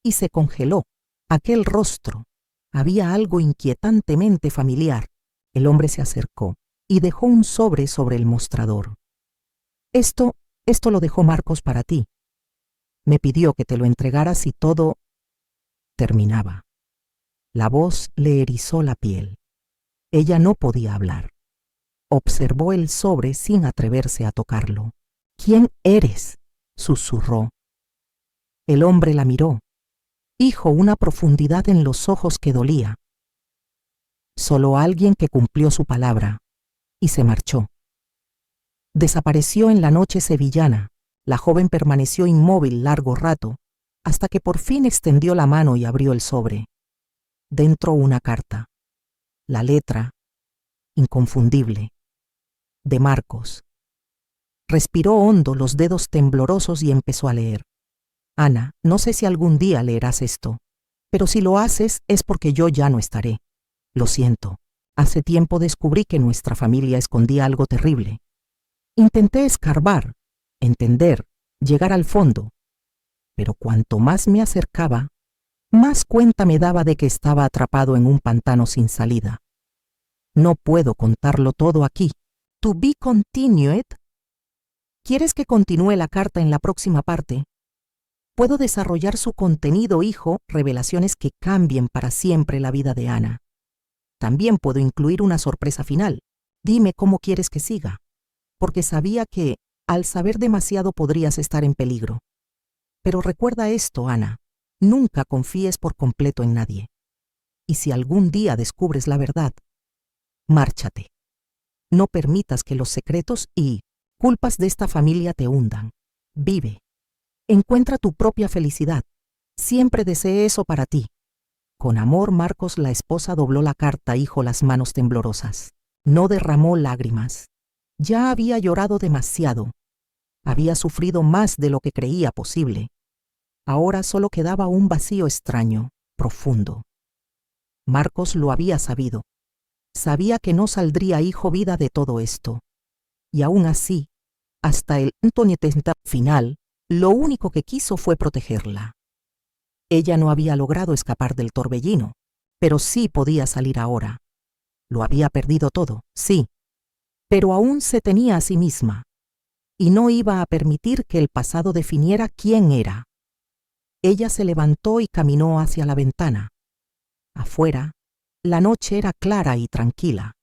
y se congeló. Aquel rostro, había algo inquietantemente familiar. El hombre se acercó y dejó un sobre el mostrador. Esto lo dejó Marcos para ti. Me pidió que te lo entregaras y todo terminaba. La voz le erizó la piel. Ella no podía hablar. Observó el sobre sin atreverse a tocarlo. ¿Quién eres?, susurró. El hombre la miró. Hijo, una profundidad en los ojos que dolía. Solo alguien que cumplió su palabra y se marchó. Desapareció en la noche sevillana. La joven permaneció inmóvil largo rato, hasta que por fin extendió la mano y abrió el sobre. Dentro una carta. La letra, inconfundible, de Marcos. Respiró hondo, los dedos temblorosos, y empezó a leer. Ana, no sé si algún día leerás esto, pero si lo haces es porque yo ya no estaré. Lo siento. Hace tiempo descubrí que nuestra familia escondía algo terrible. Intenté escarbar, entender, llegar al fondo, pero cuanto más me acercaba, más cuenta me daba de que estaba atrapado en un pantano sin salida. No puedo contarlo todo aquí. To be continued. ¿Quieres que continúe la carta en la próxima parte? Puedo desarrollar su contenido, hijo, revelaciones que cambien para siempre la vida de Ana. También puedo incluir una sorpresa final. Dime cómo quieres que siga, porque sabía que, al saber demasiado, podrías estar en peligro. Pero recuerda esto, Ana, nunca confíes por completo en nadie. Y si algún día descubres la verdad, márchate. No permitas que los secretos y culpas de esta familia te hundan. Vive. Encuentra tu propia felicidad. Siempre deseé eso para ti. Con amor, Marcos. La esposa dobló la carta, hijo, las manos temblorosas. No derramó lágrimas. Ya había llorado demasiado. Había sufrido más de lo que creía posible. Ahora solo quedaba un vacío extraño, profundo. Marcos lo había sabido. Sabía que no saldría, hijo, vida de todo esto. Y aún así, hasta el intento final, lo único que quiso fue protegerla. Ella no había logrado escapar del torbellino, pero sí podía salir ahora. Lo había perdido todo, sí, pero aún se tenía a sí misma, y no iba a permitir que el pasado definiera quién era. Ella se levantó y caminó hacia la ventana. Afuera, la noche era clara y tranquila.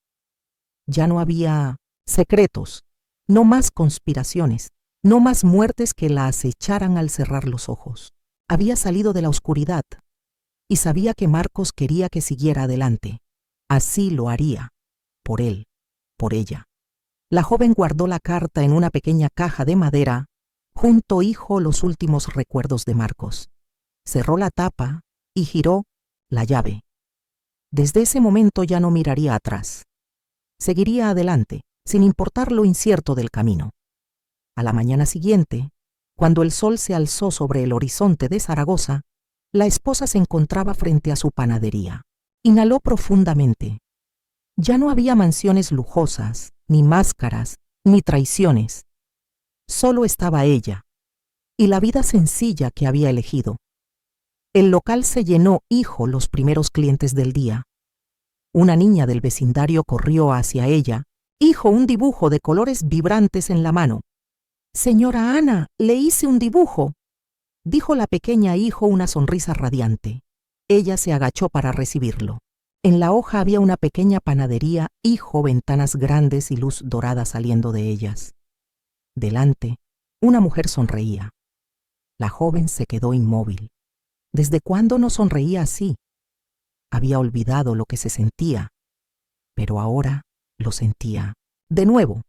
Ya no había secretos, no más conspiraciones, no más muertes que la acecharan al cerrar los ojos. Había salido de la oscuridad y sabía que Marcos quería que siguiera adelante. Así lo haría, por él, por ella. La joven guardó la carta en una pequeña caja de madera, junto, hijo, los últimos recuerdos de Marcos. Cerró la tapa y giró la llave. Desde ese momento ya no miraría atrás. Seguiría adelante, sin importar lo incierto del camino. A la mañana siguiente, cuando el sol se alzó sobre el horizonte de Zaragoza, la esposa se encontraba frente a su panadería. Inhaló profundamente. Ya no había mansiones lujosas, ni máscaras, ni traiciones. Solo estaba ella, y la vida sencilla que había elegido. El local se llenó, hijo, los primeros clientes del día. Una niña del vecindario corrió hacia ella, hijo, un dibujo de colores vibrantes en la mano. Señora Ana, le hice un dibujo, dijo la pequeña, hijo, una sonrisa radiante. Ella se agachó para recibirlo. En la hoja había una pequeña panadería, hijo, ventanas grandes y luz dorada saliendo de ellas. Delante, una mujer sonreía. La joven se quedó inmóvil. ¿Desde cuándo no sonreía así? Había olvidado lo que se sentía, pero ahora lo sentía. De nuevo,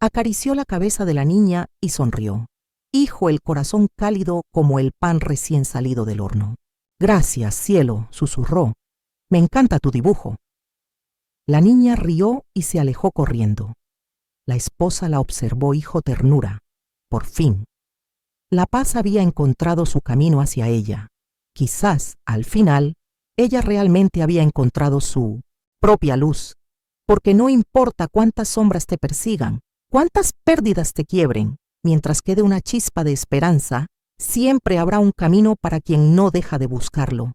acarició la cabeza de la niña y sonrió. Hijo, el corazón cálido como el pan recién salido del horno. Gracias, cielo, susurró. Me encanta tu dibujo. La niña rió y se alejó corriendo. La esposa la observó hijo ternura. Por fin. La paz había encontrado su camino hacia ella. Quizás, al final, ella realmente había encontrado su propia luz. Porque no importa cuántas sombras te persigan, cuántas pérdidas te quiebren, mientras quede una chispa de esperanza, siempre habrá un camino para quien no deja de buscarlo.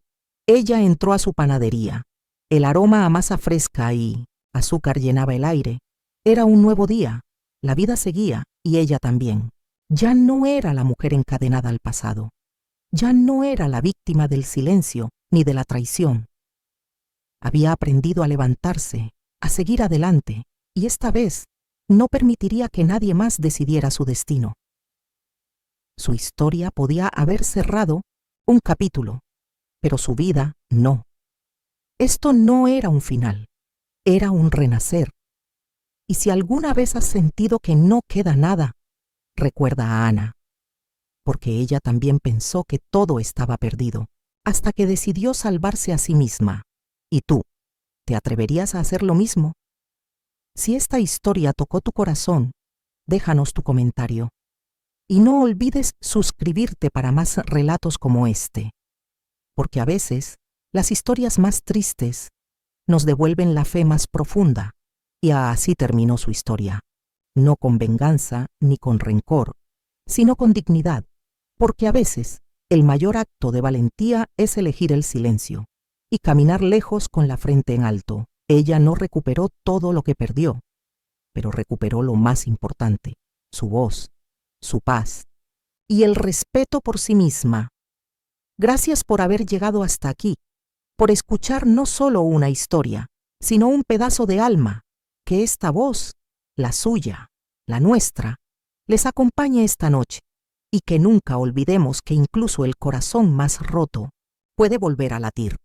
Ella entró a su panadería. El aroma a masa fresca y azúcar llenaba el aire. Era un nuevo día. La vida seguía y ella también. Ya no era la mujer encadenada al pasado. Ya no era la víctima del silencio ni de la traición. Había aprendido a levantarse, a seguir adelante, y esta vez no permitiría que nadie más decidiera su destino. Su historia podía haber cerrado un capítulo, pero su vida no. Esto no era un final, era un renacer. Y si alguna vez has sentido que no queda nada, recuerda a Ana, porque ella también pensó que todo estaba perdido, hasta que decidió salvarse a sí misma. ¿Y tú? ¿Te atreverías a hacer lo mismo? Si esta historia tocó tu corazón, déjanos tu comentario. Y no olvides suscribirte para más relatos como este, porque a veces las historias más tristes nos devuelven la fe más profunda, y así terminó su historia, no con venganza ni con rencor, sino con dignidad, porque a veces el mayor acto de valentía es elegir el silencio y caminar lejos con la frente en alto. Ella no recuperó todo lo que perdió, pero recuperó lo más importante, su voz, su paz y el respeto por sí misma. Gracias por haber llegado hasta aquí, por escuchar no solo una historia, sino un pedazo de alma, que esta voz, la suya, la nuestra, les acompañe esta noche, y que nunca olvidemos que incluso el corazón más roto puede volver a latir.